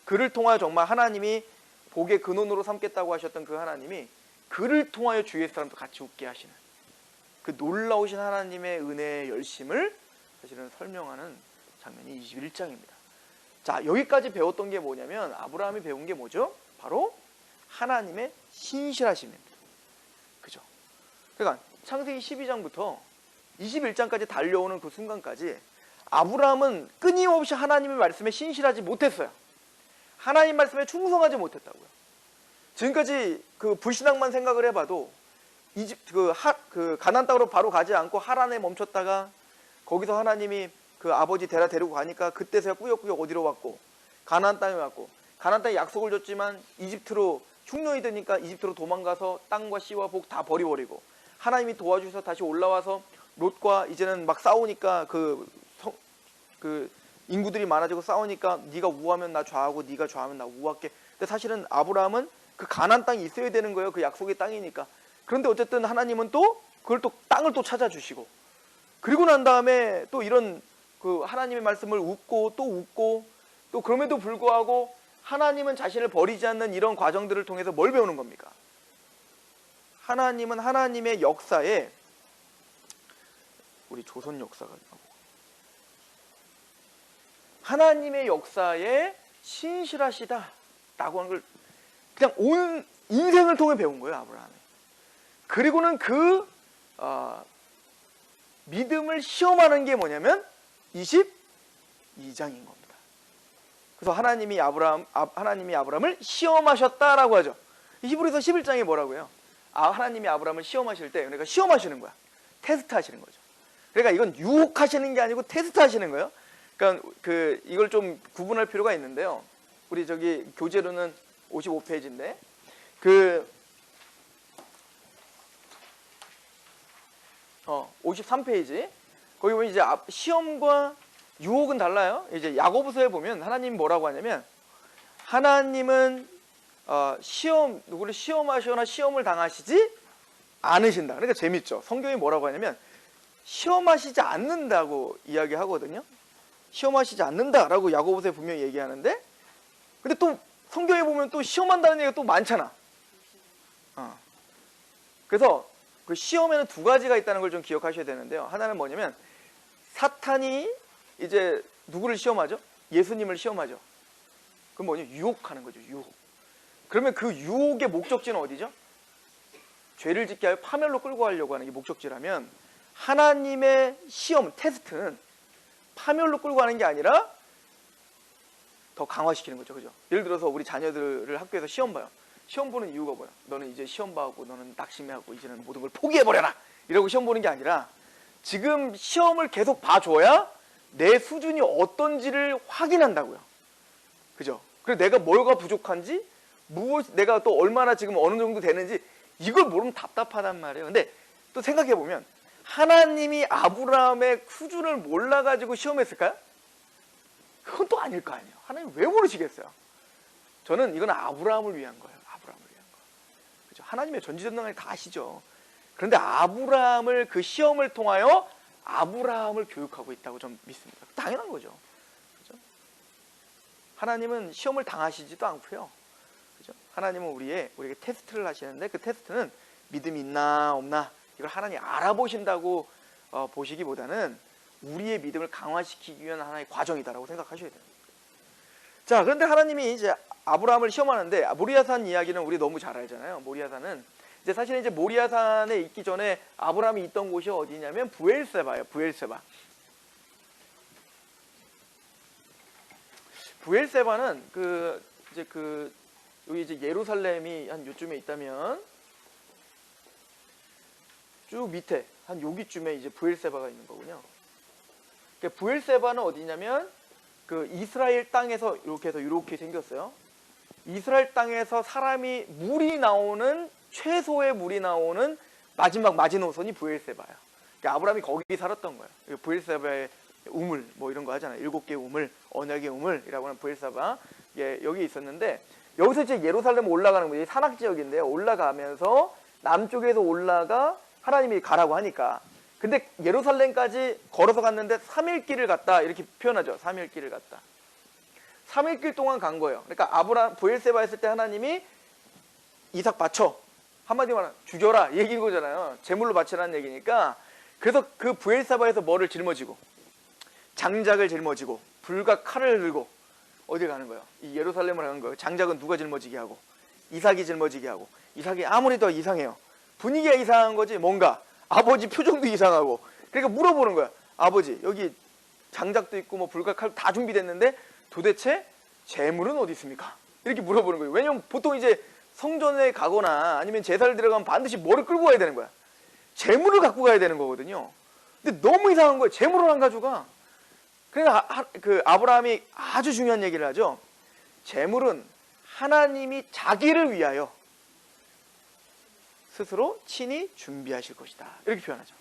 그를 통하여 정말 하나님이 복의 근원으로 삼겠다고 하셨던 그 하나님이 그를 통하여 주위의 사람도 같이 웃게 하시는 그 놀라우신 하나님의 은혜의 열심을 사실은 설명하는 장면이 21장입니다. 자, 여기까지 배웠던 게 뭐냐면 아브라함이 배운 게 뭐죠? 바로 하나님의 신실하심입니다. 그죠? 그러니까 창세기 12장부터 21장까지 달려오는 그 순간까지 아브라함은 끊임없이 하나님의 말씀에 신실하지 못했어요. 하나님 말씀에 충성하지 못했다고요. 지금까지 그 불신앙만 생각을 해봐도 가나안 땅으로 바로 가지 않고 하란에 멈췄다가 거기서 하나님이 그 아버지 데라 데리고 가니까 그때서야 꾸역꾸역 어디로 왔고 가나안 땅에 왔고 가나안 땅에 약속을 줬지만 이집트로 흉년이 되니까 이집트로 도망가서 땅과 씨와 복 다 버려버리고 하나님이 도와주셔서 다시 올라와서 롯과 이제는 막 싸우니까 그 인구들이 많아지고 싸우니까 네가 우하면 나 좌하고 네가 좌하면 나 우할게. 근데 사실은 아브라함은 그 가나안 땅이 있어야 되는 거예요. 그 약속의 땅이니까. 그런데 어쨌든 하나님은 또 그걸 또 땅을 또 찾아주시고 그리고 난 다음에 또 이런 그 하나님의 말씀을 웃고 또 그럼에도 불구하고 하나님은 자신을 버리지 않는 이런 과정들을 통해서 뭘 배우는 겁니까? 하나님은 하나님의 역사에 우리 조선 역사가 하나님의 역사에 신실하시다라고 하는 걸 그냥 온 인생을 통해 배운 거예요, 아브라함이. 그리고는 그 믿음을 시험하는 게 뭐냐면 22장인 겁니다. 그래서 하나님이 아브라함을 시험하셨다라고 하죠. 히브리서 11장에 뭐라고요? 하나님이 아브라함을 시험하실 때, 그러니까 시험하시는 거야. 테스트 하시는 거죠. 그러니까 이건 유혹하시는 게 아니고 테스트 하시는 거예요. 그러니까 이걸 좀 구분할 필요가 있는데요. 우리 저기 교재로는 55페이지인데 53페이지 거기 보면 이제 시험과 유혹은 달라요. 이제 야고보서에 보면 하나님이 뭐라고 하냐면 하나님은 누구를 시험하시거나 시험을 당하시지 않으신다. 그러니까 재밌죠. 성경이 뭐라고 하냐면 시험하시지 않는다고 이야기하거든요. 시험하시지 않는다라고 야고보서에 분명히 얘기하는데 근데 또 성경에 보면 또 시험한다는 얘기가 또 많잖아. 그래서 그 시험에는 두 가지가 있다는 걸 좀 기억하셔야 되는데요. 하나는 뭐냐면 사탄이 이제 누구를 시험하죠? 예수님을 시험하죠. 그럼 뭐냐? 유혹하는 거죠. 유혹. 그러면 그 유혹의 목적지는 어디죠? 죄를 짓게 하여 파멸로 끌고 가려고 하는 게 목적지라면 하나님의 시험, 테스트는 파멸로 끌고 가는 게 아니라 더 강화시키는 거죠. 그죠? 예를 들어서 우리 자녀들을 학교에서 시험 봐요. 시험 보는 이유가 뭐야? 너는 이제 시험 봐하고 너는 낙심해하고 이제는 모든 걸 포기해버려라. 이러고 시험 보는 게 아니라 지금 시험을 계속 봐줘야 내 수준이 어떤지를 확인한다고요. 그죠? 그리고 내가 뭐가 부족한지 내가 또 얼마나 지금 어느 정도 되는지 이걸 모르면 답답하단 말이에요. 근데 또 생각해보면 하나님이 아브라함의 수준을 몰라가지고 시험했을까요? 그건 또 아닐 거 아니에요. 하나님 왜 모르시겠어요? 저는 이건 아브라함을 위한 거예요. 아브라함을 위한 거. 그죠? 하나님의 전지전능을 다 아시죠. 그런데 아브라함을 그 시험을 통하여 아브라함을 교육하고 있다고 좀 믿습니다. 당연한 거죠. 그죠? 하나님은 시험을 당하시지도 않고요. 그죠? 하나님은 우리에게 테스트를 하시는데 그 테스트는 믿음이 있나 없나 이걸 하나님 알아보신다고 보시기보다는 우리의 믿음을 강화시키기 위한 하나의 과정이다라고 생각하셔야 됩니다. 자, 그런데 하나님이 이제 아브라함을 시험하는데 모리아산 이야기는 우리 너무 잘 알잖아요. 모리아산은 이제 사실은 이제 모리아산에 있기 전에 아브라함이 있던 곳이 어디냐면 브엘세바예요. 브엘세바. 브엘세바는 여기 이제 예루살렘이 한 요쯤에 있다면 쭉 밑에 한 여기쯤에 이제 브엘세바가 있는 거군요. 그러니까 브엘세바는 어디냐면 그 이스라엘 땅에서 이렇게 해서 이렇게 생겼어요. 이스라엘 땅에서 최소의 물이 나오는 마지막 마지노선이 브엘세바예요. 그러니까 아브라함이 거기 살았던 거예요. 브엘세바의 우물 뭐 이런 거 하잖아요. 7개의 우물, 언약의 우물이라고 하는 브엘세바 여기 있었는데 여기서 이제 예루살렘 올라가는 거예요. 산악 지역인데요. 올라가면서 남쪽에서 올라가 하나님이 가라고 하니까. 근데 예루살렘까지 걸어서 갔는데 3일 길을 갔다 이렇게 표현하죠. 3일 길을 갔다. 3일 길 동안 간 거예요. 그러니까 아브라함 브엘세바 했을 때 하나님이 이삭 바쳐. 한마디로 말하면 죽여라 이 얘기인 거잖아요. 제물로 바치라는 얘기니까. 그래서 그 브엘세바에서 뭐를 짊어지고 장작을 짊어지고 불과 칼을 들고 어디 가는 거예요? 이 예루살렘을 가는 거예요. 장작은 누가 짊어지게 하고 이삭이 짊어지게 하고. 이삭이 아무리 더 이상해요. 분위기가 이상한 거지 뭔가. 아버지 표정도 이상하고. 그러니까 물어보는 거야. 아버지 여기 장작도 있고 뭐 불과 칼 다 준비됐는데 도대체 재물은 어디 있습니까? 이렇게 물어보는 거예요. 왜냐면 보통 이제 성전에 가거나 아니면 제사를 들어가면 반드시 뭐를 끌고 가야 되는 거야. 재물을 갖고 가야 되는 거거든요. 근데 너무 이상한 거예요. 재물을 안 가져가. 그러니까 그 아브라함이 아주 중요한 얘기를 하죠. 재물은 하나님이 자기를 위하여 스스로 친히 준비하실 것이다. 이렇게 표현하죠.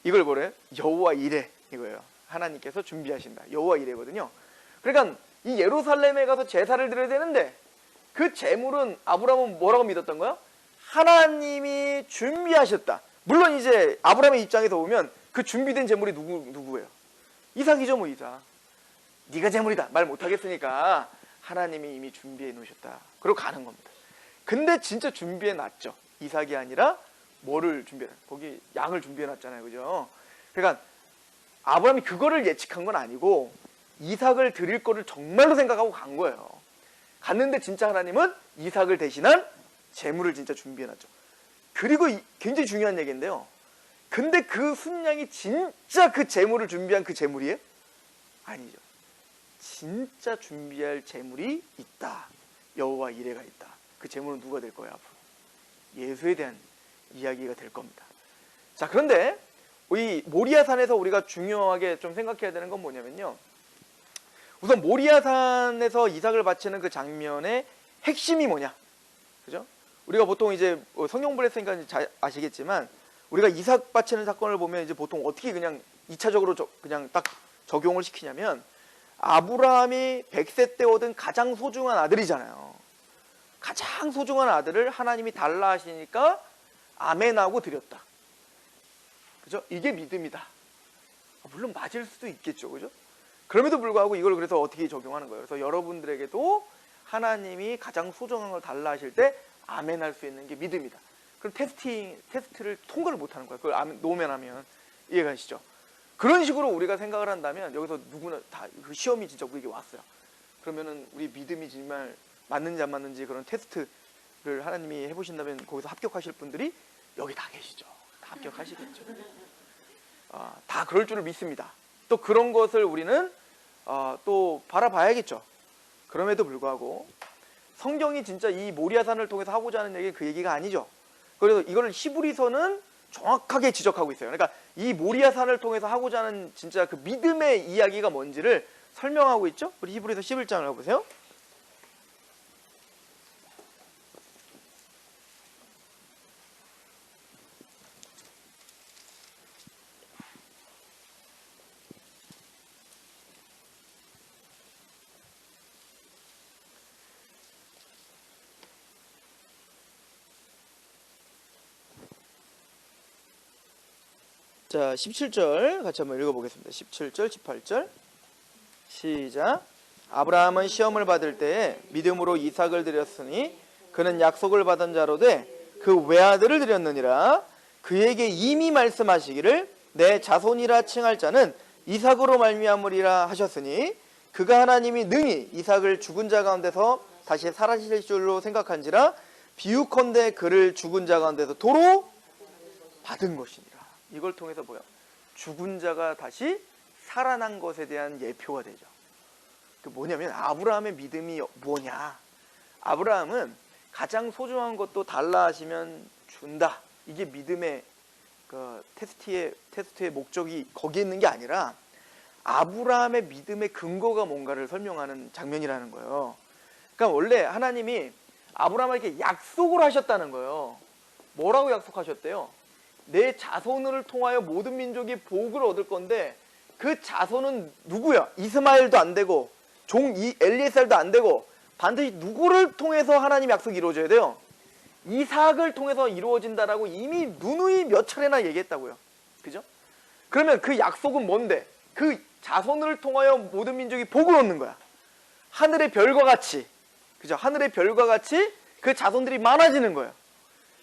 이걸 뭐래요? 여호와 이레 이거예요. 하나님께서 준비하신다. 여호와 이레거든요. 그러니까 이 예루살렘에 가서 제사를 드려야 되는데 그 재물은 아브라함은 뭐라고 믿었던 거야? 하나님이 준비하셨다. 물론 이제 아브라함의 입장에서 보면 그 준비된 재물이 누구예요? 이삭이죠, 뭐 이삭. 네가 재물이다 말 못하겠으니까 하나님이 이미 준비해 놓으셨다. 그러고 가는 겁니다. 근데 진짜 준비해 놨죠. 이삭이 아니라 뭐를 준비해 놨? 거기 양을 준비해 놨잖아요, 그죠? 그러니까 아브라함이 그거를 예측한 건 아니고 이삭을 드릴 거를 정말로 생각하고 간 거예요. 갔는데 진짜 하나님은 이삭을 대신한 재물을 진짜 준비해 놨죠. 그리고 굉장히 중요한 얘기인데요. 근데 그 순양이 진짜 그 재물을 준비한 그 재물이에요? 아니죠. 진짜 준비할 재물이 있다. 여호와 이레가 있다. 그 재물은 누가 될 거예요, 앞으로? 예수에 대한 이야기가 될 겁니다. 자, 그런데 이 모리아산에서 우리가 중요하게 좀 생각해야 되는 건 뭐냐면요. 우선 모리아산에서 이삭을 바치는 그 장면의 핵심이 뭐냐? 그죠? 우리가 보통 이제 성경불 했으니까 잘 아시겠지만 우리가 이삭 바치는 사건을 보면 이제 보통 어떻게 그냥 2차적으로 그냥 딱 적용을 시키냐면 아브라함이 100세 때 얻은 가장 소중한 아들이잖아요. 가장 소중한 아들을 하나님이 달라 하시니까 아멘하고 드렸다. 그죠? 이게 믿음이다. 물론 맞을 수도 있겠죠. 그죠? 그럼에도 불구하고 이걸 그래서 어떻게 적용하는 거예요? 그래서 여러분들에게도 하나님이 가장 소중한 걸 달라 하실 때 아멘할 수 있는 게 믿음이다. 그럼 테스트를 통과를 못하는 거예요. 그걸 노면하면. 이해가 가시죠? 그런 식으로 우리가 생각을 한다면 여기서 누구나 다 그 시험이 진짜 우리에게 왔어요. 그러면은 우리 믿음이 정말 맞는지 안 맞는지 그런 테스트를 하나님이 해보신다면 거기서 합격하실 분들이 여기 다 계시죠. 다 합격하시겠죠. 다 그럴 줄을 믿습니다. 또 그런 것을 우리는 또 바라봐야겠죠. 그럼에도 불구하고 성경이 진짜 이 모리아산을 통해서 하고자 하는 얘기는 그 얘기가 아니죠. 그래서 이걸 히브리서는 정확하게 지적하고 있어요. 그러니까 이 모리아산을 통해서 하고자 하는 진짜 그 믿음의 이야기가 뭔지를 설명하고 있죠. 우리 히브리서 11장을 보세요. 자, 17절 같이 한번 읽어보겠습니다. 17절, 18절 시작. 아브라함은 시험을 받을 때에 믿음으로 이삭을 드렸으니 그는 약속을 받은 자로 돼 그 외아들을 드렸느니라. 그에게 이미 말씀하시기를 내 자손이라 칭할 자는 이삭으로 말미암으리라 하셨으니 그가 하나님이 능히 이삭을 죽은 자 가운데서 다시 살아실 줄로 생각한지라 비유컨대 그를 죽은 자 가운데서 도로 받은 것이니라. 이걸 통해서 뭐야? 죽은 자가 다시 살아난 것에 대한 예표가 되죠. 그 뭐냐면 아브라함의 믿음이 뭐냐? 아브라함은 가장 소중한 것도 달라 하시면 준다. 이게 믿음의 그 테스트의 목적이 거기에 있는 게 아니라 아브라함의 믿음의 근거가 뭔가를 설명하는 장면이라는 거예요. 그러니까 원래 하나님이 아브라함에게 약속을 하셨다는 거예요. 뭐라고 약속하셨대요? 내 자손을 통하여 모든 민족이 복을 얻을 건데 그 자손은 누구야? 이스마엘도 안 되고 종 엘리에셀도 안 되고 반드시 누구를 통해서 하나님 약속이 이루어져야 돼요? 이삭을 통해서 이루어진다라고 이미 누누이 몇 차례나 얘기했다고요. 그죠? 그러면 그 약속은 뭔데? 그 자손을 통하여 모든 민족이 복을 얻는 거야. 하늘의 별과 같이, 그죠? 하늘의 별과 같이 그 자손들이 많아지는 거예요.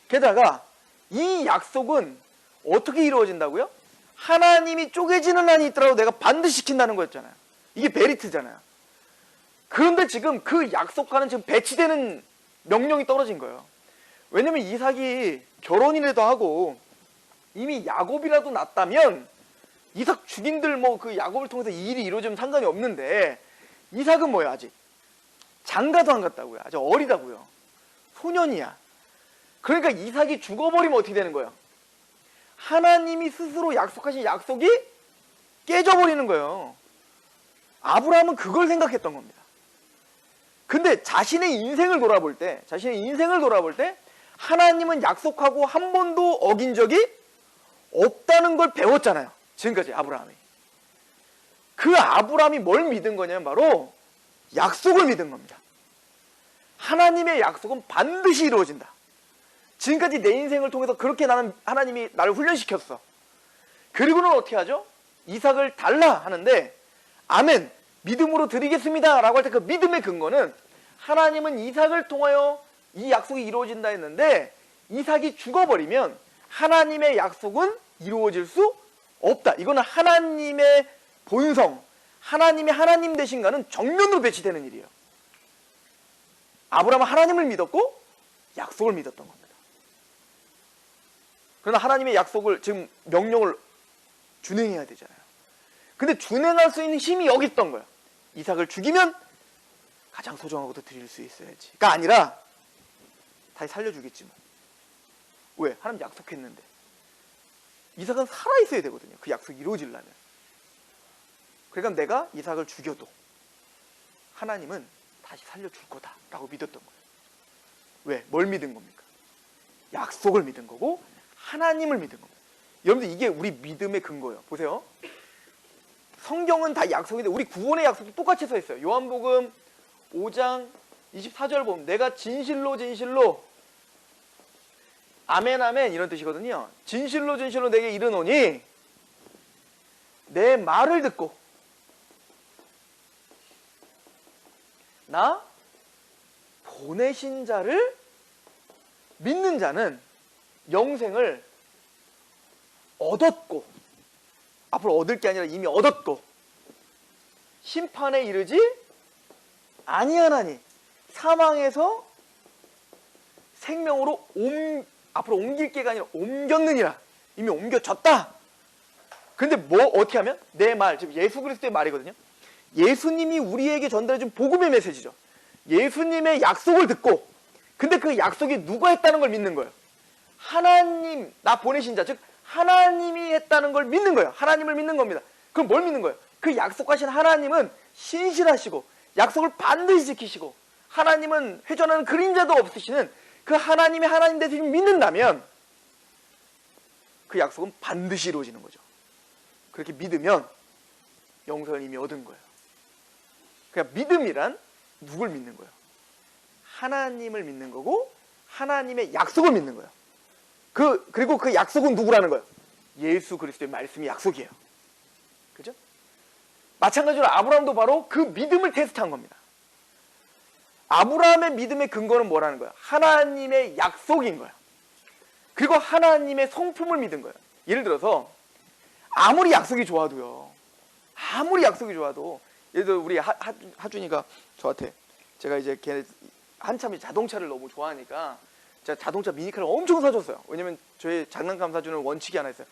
게다가 이 약속은 어떻게 이루어진다고요? 하나님이 쪼개지는 한이 있더라도 내가 반드시 지킨다는 거였잖아요. 이게 베리트잖아요. 그런데 지금 그 약속과는 지금 배치되는 명령이 떨어진 거예요. 왜냐면 이삭이 결혼이라도 하고 이미 야곱이라도 낳았다면 이삭 죽인들 뭐 그 야곱을 통해서 이 일이 이루어지면 상관이 없는데 이삭은 뭐야? 아직 장가도 안 갔다고요. 아직 어리다고요. 소년이야. 그러니까 이삭이 죽어버리면 어떻게 되는 거예요? 하나님이 스스로 약속하신 약속이 깨져버리는 거예요. 아브라함은 그걸 생각했던 겁니다. 근데 자신의 인생을 돌아볼 때 하나님은 약속하고 한 번도 어긴 적이 없다는 걸 배웠잖아요. 지금까지 아브라함이. 그 아브라함이 뭘 믿은 거냐면 바로 약속을 믿은 겁니다. 하나님의 약속은 반드시 이루어진다. 지금까지 내 인생을 통해서 그렇게 하나님이 나를 훈련시켰어. 그리고는 어떻게 하죠? 이삭을 달라 하는데 아멘, 믿음으로 드리겠습니다 라고 할 때 그 믿음의 근거는 하나님은 이삭을 통하여 이 약속이 이루어진다 했는데 이삭이 죽어버리면 하나님의 약속은 이루어질 수 없다. 이거는 하나님의 본성, 하나님의 하나님 되신가는 정면으로 배치되는 일이에요. 아브라함은 하나님을 믿었고 약속을 믿었던 겁니다. 그러나 하나님의 약속을 지금 명령을 준행해야 되잖아요. 근데 준행할 수 있는 힘이 여기 있던 거예요. 이삭을 죽이면 가장 소중하고도 드릴 수 있어야지가 아니라 다시 살려주겠지 뭐. 왜? 하나님 약속했는데. 이삭은 살아있어야 되거든요. 그 약속이 이루어지려면. 그러니까 내가 이삭을 죽여도 하나님은 다시 살려줄 거다 라고 믿었던 거예요. 왜? 뭘 믿은 겁니까? 약속을 믿은 거고 하나님을 믿은 겁니다. 여러분들 이게 우리 믿음의 근거예요. 보세요. 성경은 다 약속인데 우리 구원의 약속도 똑같이 써 있어요. 요한복음 5장 24절 보면 내가 진실로 아멘 아멘 이런 뜻이거든요. 진실로 내게 이르노니 내 말을 듣고 나 보내신 자를 믿는 자는 영생을 얻었고 앞으로 얻을 게 아니라 이미 얻었고 심판에 이르지 아니하나니 사망에서 생명으로 앞으로 옮길 게가 아니라 옮겼느니라. 이미 옮겨졌다. 근데 뭐 어떻게 하면? 내 말, 지금 예수 그리스도의 말이거든요. 예수님이 우리에게 전달해준 복음의 메시지죠. 예수님의 약속을 듣고 근데 그 약속이 누가 했다는 걸 믿는 거예요. 하나님, 나 보내신 자, 즉 하나님이 했다는 걸 믿는 거예요. 하나님을 믿는 겁니다. 그럼 뭘 믿는 거예요? 그 약속하신 하나님은 신실하시고 약속을 반드시 지키시고 하나님은 회전하는 그림자도 없으시는 그 하나님의 하나님 되시는 믿는다면 그 약속은 반드시 이루어지는 거죠. 그렇게 믿으면 영생을 이미 얻은 거예요. 그러니까 믿음이란 누굴 믿는 거예요? 하나님을 믿는 거고 하나님의 약속을 믿는 거예요. 그리고 그 약속은 누구라는 거예요? 예수 그리스도의 말씀이 약속이에요. 그죠? 마찬가지로 아브라함도 바로 그 믿음을 테스트한 겁니다. 아브라함의 믿음의 근거는 뭐라는 거예요? 하나님의 약속인 거예요. 그리고 하나님의 성품을 믿은 거예요. 예를 들어서 아무리 약속이 좋아도 예를 들어 우리 하준이가 저한테 제가 이제 걔 한참 자동차를 너무 좋아하니까 제가 자동차 미니카를 엄청 사줬어요. 왜냐면 저희 장난감 사주는 원칙이 하나 있어요.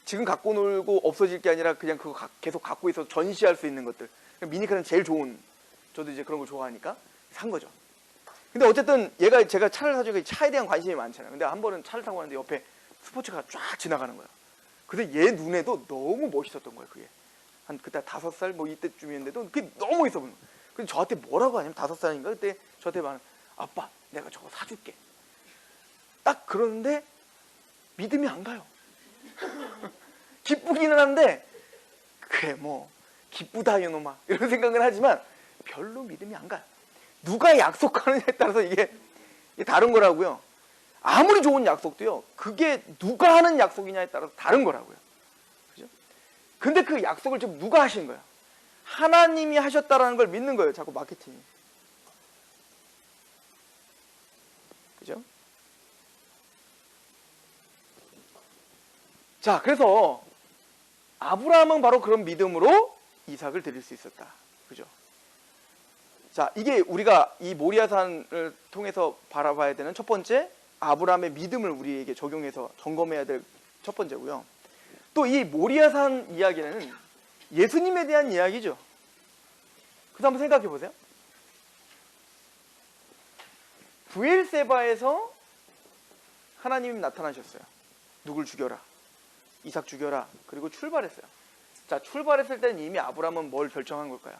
지금 갖고 놀고 없어질 게 아니라 그냥 그거 계속 갖고 있어서 전시할 수 있는 것들. 미니카는 제일 좋은, 저도 이제 그런 걸 좋아하니까 산 거죠. 근데 어쨌든 제가 차를 사주니까 차에 대한 관심이 많잖아요. 근데 한 번은 차를 타고 가는데 옆에 스포츠카가 쫙 지나가는 거예요. 근데 얘 눈에도 너무 멋있었던 거예요. 그게 한 그때 5살 뭐 이때쯤이었는데도 그게 너무 멋있어 보이는 거예요. 근데 저한테 뭐라고 하냐면 5살인가 그때 저한테 말하는 아빠 내가 저거 사줄게. 딱 그러는데 믿음이 안 가요. 기쁘기는 한데 그래 뭐 기쁘다 이놈아 이런 생각을 하지만 별로 믿음이 안 가요. 누가 약속하느냐에 따라서 이게 이게 다른 거라고요. 아무리 좋은 약속도요, 그게 누가 하는 약속이냐에 따라서 다른 거라고요. 그죠? 근데 그 약속을 지금 누가 하신 거예요? 하나님이 하셨다라는 걸 믿는 거예요. 자꾸 마케팅이. 그죠? 자, 그래서 아브라함은 바로 그런 믿음으로 이삭을 드릴 수 있었다. 그죠? 자, 이게 우리가 이 모리아산을 통해서 바라봐야 되는 첫 번째, 아브라함의 믿음을 우리에게 적용해서 점검해야 될 첫 번째고요. 또 이 모리아산 이야기는 예수님에 대한 이야기죠. 그래서 한번 생각해 보세요. 브엘세바에서 하나님이 나타나셨어요. 누굴 죽여라. 이삭 죽여라. 그리고 출발했어요. 자, 출발했을 때는 이미 아브라함은 뭘 결정한 걸까요?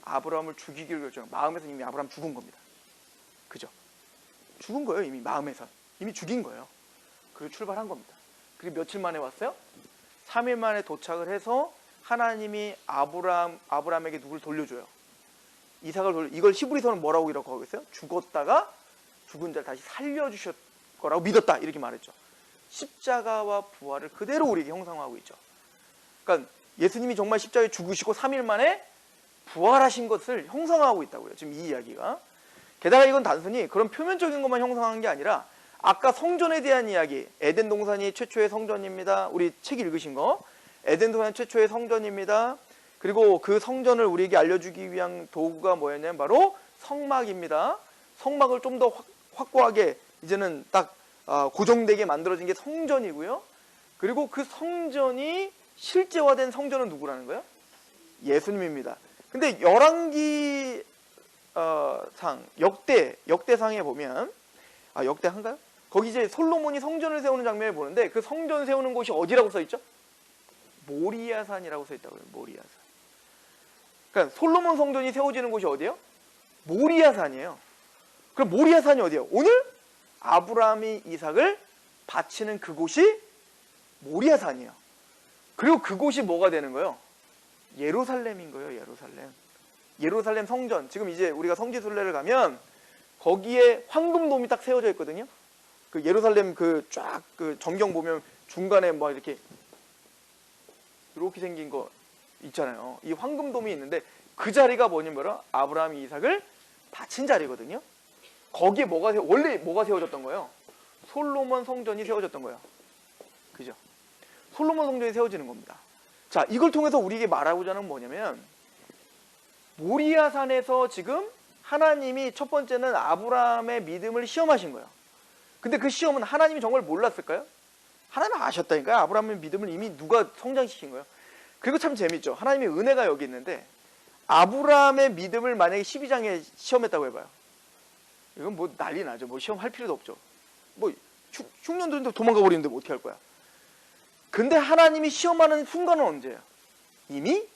아브라함을 죽이기로 결정. 마음에서 이미 아브라함 죽은 겁니다. 그죠? 죽은 거예요. 이미 마음에서. 이미 죽인 거예요. 그리고 출발한 겁니다. 그리고 며칠 만에 왔어요? 3일 만에 도착을 해서 하나님이 아브라함에게 누굴 돌려줘요. 이삭을 이걸 히브리서는 뭐라고 이렇게 하고 있어요? 죽었다가 죽은 자를 다시 살려주셨 거라고 믿었다. 이렇게 말했죠. 십자가와 부활을 그대로 우리에게 형상화하고 있죠. 그러니까 예수님이 정말 십자가에 죽으시고 3일 만에 부활하신 것을 형상화하고 있다고요. 지금 이 이야기가. 게다가 이건 단순히 그런 표면적인 것만 형상화한 게 아니라 아까 성전에 대한 이야기, 에덴 동산이 최초의 성전입니다. 우리 책 읽으신 거. 에덴 동산 최초의 성전입니다. 그리고 그 성전을 우리에게 알려주기 위한 도구가 뭐였냐면 바로 성막입니다. 성막을 좀 더 확고하게 이제는 딱 고정되게 만들어진 게 성전이고요. 그리고 그 성전이 실제화된 성전은 누구라는 거예요? 예수님입니다. 근데 열왕기 상 역대상에 보면 역대한가요? 거기 이제 솔로몬이 성전을 세우는 장면을 보는데 그 성전 세우는 곳이 어디라고 써 있죠? 모리아산이라고 써 있다고요. 모리아산. 그러니까 솔로몬 성전이 세워지는 곳이 어디예요? 모리아산이에요. 그럼 모리아산이 어디예요? 오늘 아브라함이 이삭을 바치는 그곳이 모리아산이에요. 그리고 그곳이 뭐가 되는 거예요? 예루살렘인 거예요. 예루살렘 성전. 지금 이제 우리가 성지순례를 가면 거기에 황금돔이 딱 세워져 있거든요. 그 예루살렘 그 쫙 그 전경 보면 중간에 뭐 이렇게 생긴 거 있잖아요. 이 황금돔이 있는데 그 자리가 뭐냐면 아브라함이 이삭을 바친 자리거든요. 거기에 원래 뭐가 세워졌던 거예요? 솔로몬 성전이 세워졌던 거예요. 그죠? 솔로몬 성전이 세워지는 겁니다. 자, 이걸 통해서 우리에게 말하고자 하는 건 뭐냐면 모리아산에서 지금 하나님이 첫 번째는 아브라함의 믿음을 시험하신 거예요. 근데 그 시험은 하나님이 정말 몰랐을까요? 하나님은 아셨다니까요. 아브라함의 믿음을 이미 누가 성장시킨 거예요. 그리고 참 재밌죠. 하나님의 은혜가 여기 있는데 아브라함의 믿음을 만약에 12장에 시험했다고 해봐요. 이건 뭐 난리 나죠. 뭐 시험할 필요도 없죠. 뭐 흉년들인데 도망가 버리는데 뭐 어떻게 할 거야. 근데 하나님이 시험하는 순간은 언제예요? 이미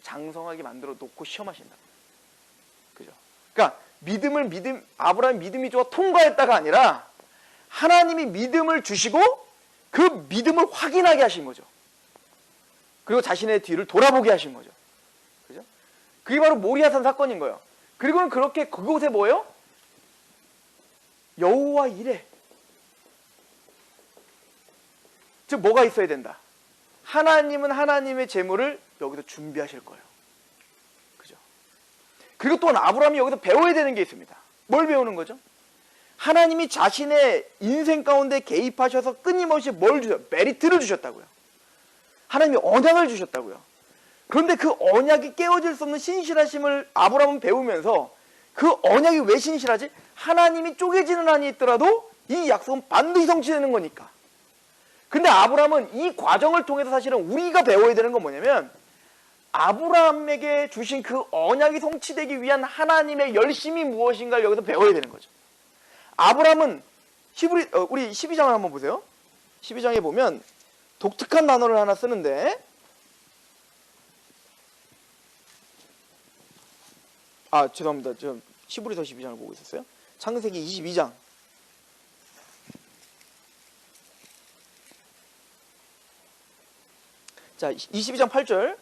장성하게 만들어 놓고 시험하신다. 그죠? 그러니까 아브라함 믿음이 좋아 통과했다가 아니라 하나님이 믿음을 주시고 그 믿음을 확인하게 하신 거죠. 그리고 자신의 뒤를 돌아보게 하신 거죠. 그죠? 그게 바로 모리아산 사건인 거예요. 그리고는 그렇게 그곳에 뭐예요? 여호와 이레. 즉 뭐가 있어야 된다. 하나님은 하나님의 재물을 여기서 준비하실 거예요. 그죠? 그리고 또한 아브라함이 여기서 배워야 되는 게 있습니다. 뭘 배우는 거죠? 하나님이 자신의 인생 가운데 개입하셔서 끊임없이 뭘 주셨어요? 메리트를 주셨다고요. 하나님이 언약을 주셨다고요. 그런데 그 언약이 깨어질 수 없는 신실하심을 아브라함은 배우면서 그 언약이 왜 신실하지? 하나님이 쪼개지는 한이 있더라도 이 약속은 반드시 성취되는 거니까. 근데 아브라함은 이 과정을 통해서 사실은 우리가 배워야 되는 건 뭐냐면 아브라함에게 주신 그 언약이 성취되기 위한 하나님의 열심이 무엇인가를 여기서 배워야 되는 거죠. 아브라함은 우리 12장을 한번 보세요. 12장에 보면 독특한 단어를 하나 쓰는데 죄송합니다. 저 히브리서 12장을 보고 있었어요. 창세기 22장. 자, 22장 8절.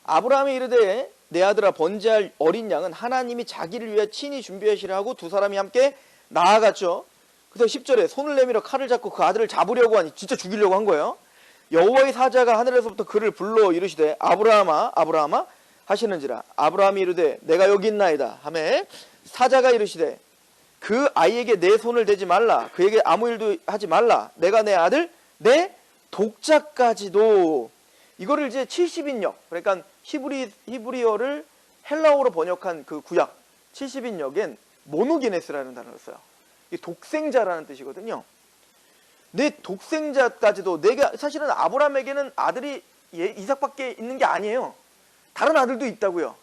아브라함이 이르되 내 아들아 번제할 어린 양은 하나님이 자기를 위해 친히 준비하시라 하고 두 사람이 함께 나아갔죠. 그래서 10절에 손을 내밀어 칼을 잡고 그 아들을 잡으려고 하니 진짜 죽이려고 한 거예요. 여호와의 사자가 하늘에서부터 그를 불러 이르시되 아브라함아 아브라함아 하시는지라. 아브라함이 이르되 내가 여기 있나이다 하매 사자가 이르시되 그 아이에게 내 손을 대지 말라. 그에게 아무 일도 하지 말라. 내가 내 아들 내 독자까지도. 이거를 이제 70인역, 그러니까 히브리어를 헬라어로 번역한 그 구약 70인역엔 모노게네스라는 단어를 써요. 이 독생자라는 뜻이거든요. 내 독생자까지도. 내가 사실은 아브라함에게는 아들이 이삭밖에 있는 게 아니에요. 다른 아들도 있다고요.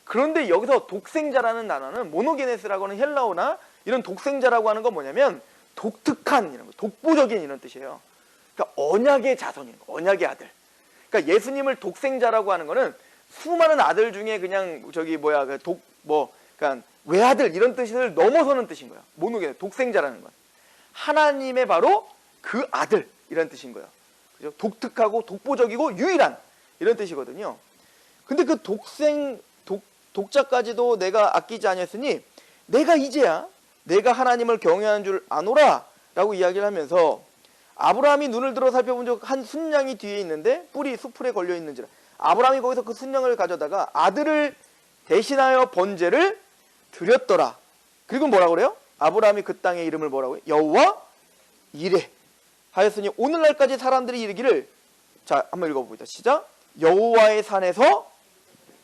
그런데 여기서 독생자라는 단어는 모노게네스라고 하는 헬라어나 이런 독생자라고 하는 건 뭐냐면 독특한, 이런 거, 독보적인 이런 뜻이에요. 그러니까 언약의 자손인 거, 언약의 아들. 그러니까 예수님을 독생자라고 하는 거는 수많은 아들 중에 그냥 그러니까 외아들 이런 뜻을 넘어서는 뜻인 거예요. 모노게네스, 독생자라는 건 하나님의 바로 그 아들 이런 뜻인 거예요. 그죠? 독특하고 독보적이고 유일한 이런 뜻이거든요. 근데 그 독자까지도 내가 아끼지 아니했으니 내가 이제야 내가 하나님을 경외하는 줄 아노라 라고 이야기를 하면서 아브라함이 눈을 들어 살펴본 적 한 순양이 뒤에 있는데 뿔이 수풀에 걸려 있는지라. 아브라함이 거기서 그 순양을 가져다가 아들을 대신하여 번제를 드렸더라. 그리고 뭐라고 그래요? 아브라함이 그 땅의 이름을 뭐라고요? 여호와 이레 하였으니 오늘날까지 사람들이 이르기를, 자 한번 읽어봅니다. 시작. 여호와의 산에서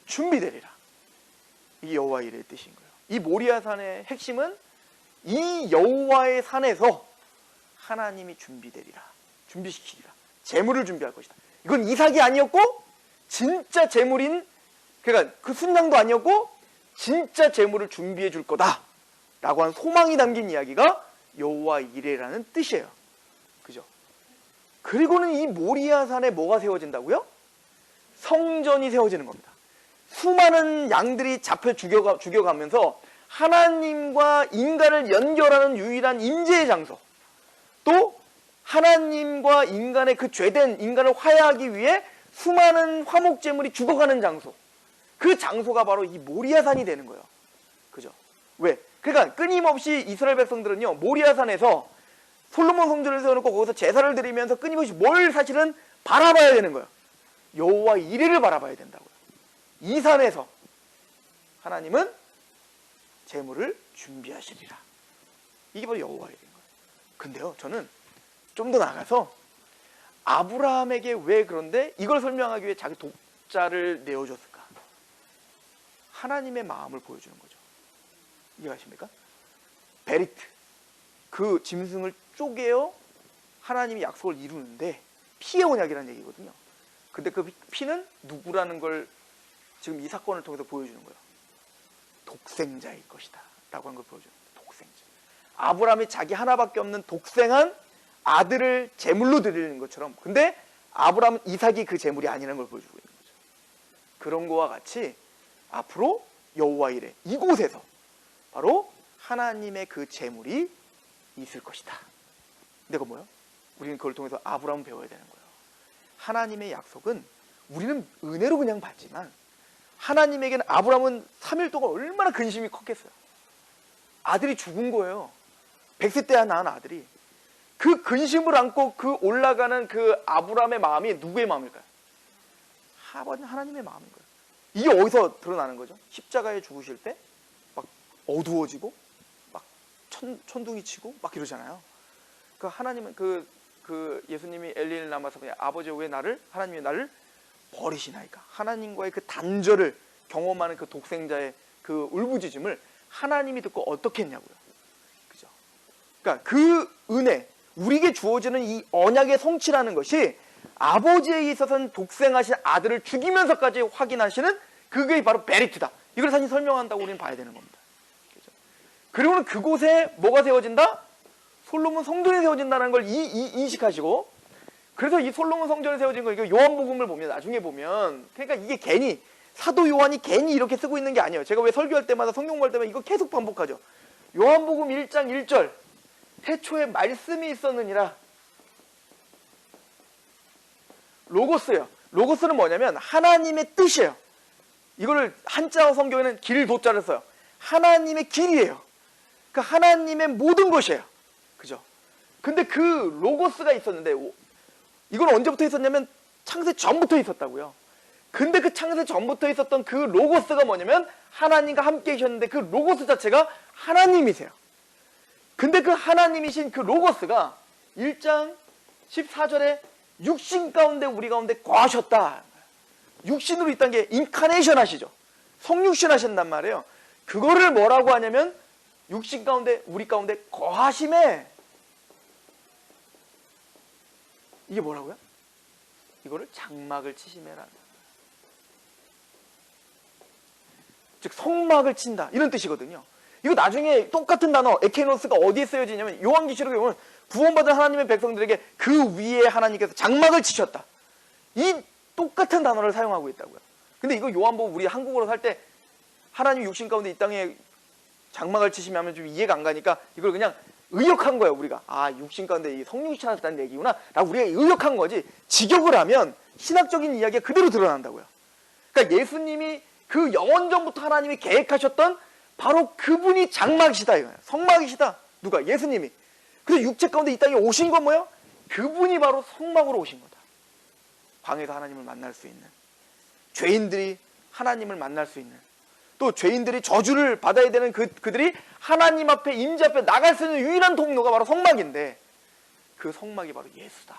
준비되리라. 이게 여호와 이레의 뜻인 거예요. 이 모리아 산의 핵심은 이 여호와의 산에서 하나님이 준비되리라, 준비시키리라, 제물을 준비할 것이다. 이건 이삭이 아니었고 진짜 제물인, 그러니까 그 순양도 아니었고 진짜 제물을 준비해 줄 거다 라고 하는 소망이 담긴 이야기가 여호와 이레라는 뜻이에요. 그죠? 그리고는 이 모리아 산에 뭐가 세워진다고요? 성전이 세워지는 겁니다. 수많은 양들이 잡혀 죽여가면서 하나님과 인간을 연결하는 유일한 임재의 장소, 또 하나님과 인간의 그 죄된 인간을 화해하기 위해 수많은 화목제물이 죽어가는 장소, 그 장소가 바로 이 모리아산이 되는 거예요. 그죠? 왜? 그러니까 끊임없이 이스라엘 백성들은요, 모리아산에서 솔로몬 성전을 세워놓고 거기서 제사를 드리면서 끊임없이 뭘 사실은 바라봐야 되는 거예요. 여호와 이레를 바라봐야 된다고요. 이 산에서 하나님은 제물을 준비하시리라. 이게 바로 여호와 이레인 거예요. 근데요, 저는 좀 더 나가서 아브라함에게 왜 그런데 이걸 설명하기 위해 자기 독자를 내어줬을까? 하나님의 마음을 보여주는 거죠. 이해하십니까? 베리트, 그 짐승을 쪼개어 하나님이 약속을 이루는데 피의 언약이라는 얘기거든요. 근데 그 피는 누구라는 걸 지금 이 사건을 통해서 보여주는 거예요. 독생자일 것이다 라고 하는 걸 보여주는 거예요. 독생자. 아브라함이 자기 하나밖에 없는 독생한 아들을 제물로 드리는 것처럼, 근데 아브라함은 이삭이 그 제물이 아니라는 걸 보여주고 있는 거죠. 그런 거와 같이 앞으로 여호와 이레, 이곳에서 바로 하나님의 그 제물이 있을 것이다. 근데 그거 뭐예요? 우리는 그걸 통해서 아브라함을 배워야 되는 거예요. 하나님의 약속은 우리는 은혜로 그냥 받지만 하나님에게는, 아브라함은 3일 동안 얼마나 근심이 컸겠어요. 아들이 죽은 거예요. 100세 때야 낳은 아들이. 그 근심을 안고 그 올라가는 그 아브라함의 마음이 누구의 마음일까요? 하나님의 마음인 거예요. 이게 어디서 드러나는 거죠? 십자가에 죽으실 때 막 어두워지고 막 천둥이 치고 막 이러잖아요. 그 하나님은 그 예수님이 엘리를 남아서 그냥 아버지 왜 하나님이 나를 버리시나이까? 하나님과의 그 단절을 경험하는 그 독생자의 그 울부짖음을 하나님이 듣고 어떻게 했냐고요. 그죠? 그러니까 그 은혜, 우리에게 주어지는 이 언약의 성취라는 것이 아버지에 있어서는 독생하신 아들을 죽이면서까지 확인하시는 그게 바로 베리트다. 이걸 사실 설명한다고 우리는 봐야 되는 겁니다. 그죠? 그리고는 그곳에 뭐가 세워진다? 솔로몬 성전이 세워진다는 걸 인식하시고, 그래서 이 솔로몬 성전에 세워진 거, 이거 요한복음을 보면, 나중에 보면, 그러니까 이게 괜히 사도 요한이 괜히 이렇게 쓰고 있는 게 아니에요. 제가 왜 설교할 때마다, 성경 공부할 때마다 이거 계속 반복하죠. 요한복음 1장 1절, 태초에 말씀이 있었느니라. 로고스예요. 로고스는 뭐냐면 하나님의 뜻이에요. 이거를 한자어 성경에는 길 도자를 써요. 하나님의 길이에요. 그 하나님의 모든 것이에요. 그죠? 근데 그 로고스가 있었는데 이건 언제부터 있었냐면 창세 전부터 있었다고요. 근데 그 창세 전부터 있었던 그 로고스가 뭐냐면 하나님과 함께 계셨는데 그 로고스 자체가 하나님이세요. 근데 그 하나님이신 그 로고스가 1장 14절에 육신 가운데 우리 가운데 거하셨다. 육신으로 있다는 게 인카네이션 하시죠. 성육신 하신단 말이에요. 그거를 뭐라고 하냐면 육신 가운데 우리 가운데 거하심에, 이게 뭐라고요? 이거를 장막을 치심에라는, 즉 성막을 친다 이런 뜻이거든요. 이거 나중에 똑같은 단어 에케노스가 어디에 쓰여지냐면 요한계시록에 보면 구원받은 하나님의 백성들에게 그 위에 하나님께서 장막을 치셨다, 이 똑같은 단어를 사용하고 있다고요. 근데 이거 요한복음 우리 한국어로 살 때 하나님 육신 가운데 이 땅에 장막을 치시면 하면 좀 이해가 안 가니까 이걸 그냥 의역한 거예요. 우리가 육신 가운데 이 성육신 하셨다는 얘기구나 라고 우리가 의역한 거지, 직역을 하면 신학적인 이야기가 그대로 드러난다고요. 그러니까 예수님이 그 영원전부터 하나님이 계획하셨던 바로 그분이 장막이시다 이거예요. 성막이시다. 누가? 예수님이. 그래서 육체 가운데 이 땅에 오신 건 뭐예요? 그분이 바로 성막으로 오신 거다. 방에서 하나님을 만날 수 있는, 죄인들이 하나님을 만날 수 있는, 또 죄인들이 저주를 받아야 되는 그들이 하나님 앞에, 임재 앞에 나갈 수 있는 유일한 통로가 바로 성막인데 그 성막이 바로 예수다.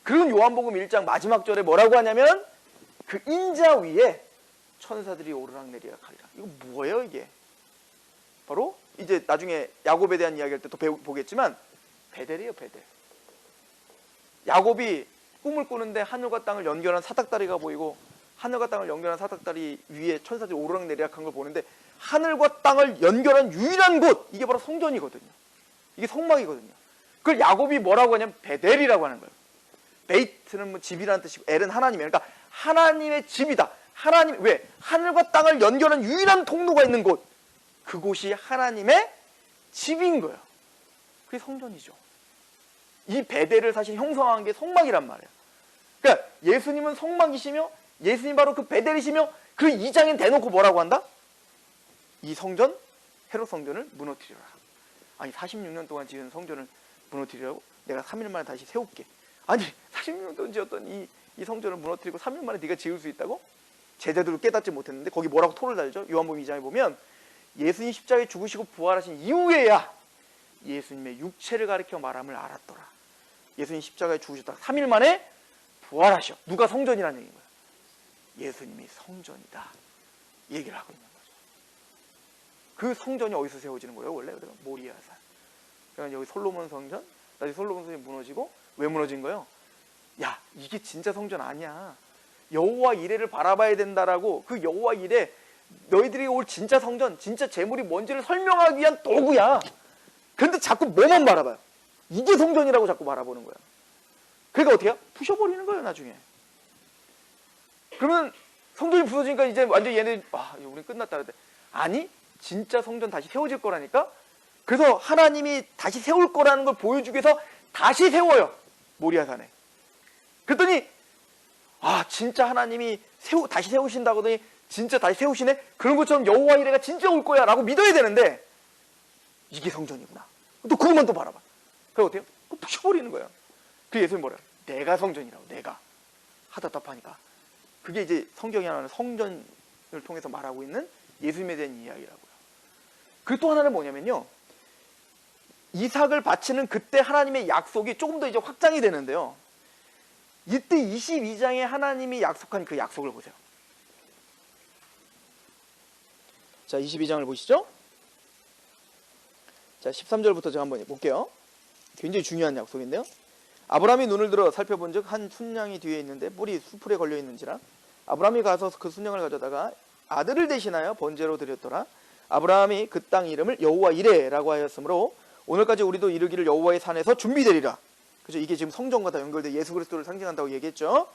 그런 요한복음 1장 마지막 절에 뭐라고 하냐면 그 인자 위에 천사들이 오르락내리락 하리라. 이거 뭐예요 이게? 바로 이제 나중에 야곱에 대한 이야기할 때 또 보겠지만 베델이에요. 베델. 야곱이 꿈을 꾸는데 하늘과 땅을 연결한 사닥다리가 보이고 하늘과 땅을 연결한 사닥다리 위에 천사들이 오르락내리락한 걸 보는데 하늘과 땅을 연결한 유일한 곳, 이게 바로 성전이거든요. 이게 성막이거든요. 그걸 야곱이 뭐라고 하냐면 베델이라고 하는 거예요. 베이트는 뭐 집이라는 뜻이고 엘은 하나님이에요. 그러니까 하나님의 집이다. 하나님, 왜? 하늘과 땅을 연결한 유일한 통로가 있는 곳, 그곳이 하나님의 집인 거예요. 그게 성전이죠. 이 베델을 사실 형성한 게 성막이란 말이에요. 그러니까 예수님은 성막이시며 예수님 바로 그 베델이시며 그 2장에 대놓고 뭐라고 한다? 이 성전, 헤롯 성전을 무너뜨리라. 아니 46년 동안 지은 성전을 무너뜨리라고? 내가 3일 만에 다시 세울게. 아니 46년 동안 지었던 이 성전을 무너뜨리고 3일 만에 네가 지을 수 있다고? 제자들을 깨닫지 못했는데 거기 뭐라고 토를 달죠? 요한복음 2장에 보면 예수님 십자가에 죽으시고 부활하신 이후에야 예수님의 육체를 가리켜 말함을 알았더라. 예수님 십자가에 죽으셨다가 3일 만에 부활하셔. 누가 성전이라는 얘기인 거야? 예수님이 성전이다 얘기를 하고 있는 거죠. 그 성전이 어디서 세워지는 거예요? 원래 모리아산. 그러니까 여기 솔로몬 성전, 나중에 솔로몬 성전이 무너지고 왜 무너진 거예요? 야, 이게 진짜 성전 아니야. 여호와 이레를 바라봐야 된다라고, 그 여호와 이레, 너희들이 올 진짜 성전, 진짜 재물이 뭔지를 설명하기 위한 도구야. 그런데 자꾸 뭐만 바라봐요? 이게 성전이라고 자꾸 바라보는 거야. 그러니까 어떻게 해요? 부셔버리는 거예요 나중에. 그러면 성전이 부서지니까 이제 완전 얘네 우린 끝났다 그랬대. 아니 진짜 성전 다시 세워질 거라니까. 그래서 하나님이 다시 세울 거라는 걸 보여주기 위해서 다시 세워요 모리아산에. 그랬더니 진짜 하나님이 다시 세우신다고 하더니 진짜 다시 세우시네? 그런 것처럼 여호와 이레가 진짜 올 거야 라고 믿어야 되는데 이게 성전이구나. 또 그것만 또 바라봐. 그럼 어때요? 부셔버리는 거예요. 그 예수님 뭐래요? 내가 성전이라고. 내가 하다 답하니까 그게 이제 성경이 하나는 성전을 통해서 말하고 있는 예수님에 대한 이야기라고요. 그리고 또 하나는 뭐냐면요, 이삭을 바치는 그때 하나님의 약속이 조금 더 이제 확장이 되는데요, 이때 22장에 하나님이 약속한 그 약속을 보세요. 자 22장을 보시죠. 자 13절부터 제가 한번 볼게요. 굉장히 중요한 약속인데요. 아브라함이 눈을 들어 살펴본 즉 한 순양이 뒤에 있는데 뿔이 수풀에 걸려 있는지라 아브라함이 가서 그 순양을 가져다가 아들을 대신하여 번제로 드렸더라. 아브라함이 그 땅 이름을 여호와 이레라고 하였으므로 오늘까지 우리도 이르기를 여호와의 산에서 준비되리라. 그죠? 이게 지금 성전과 다 연결돼 예수 그리스도를 상징한다고 얘기했죠.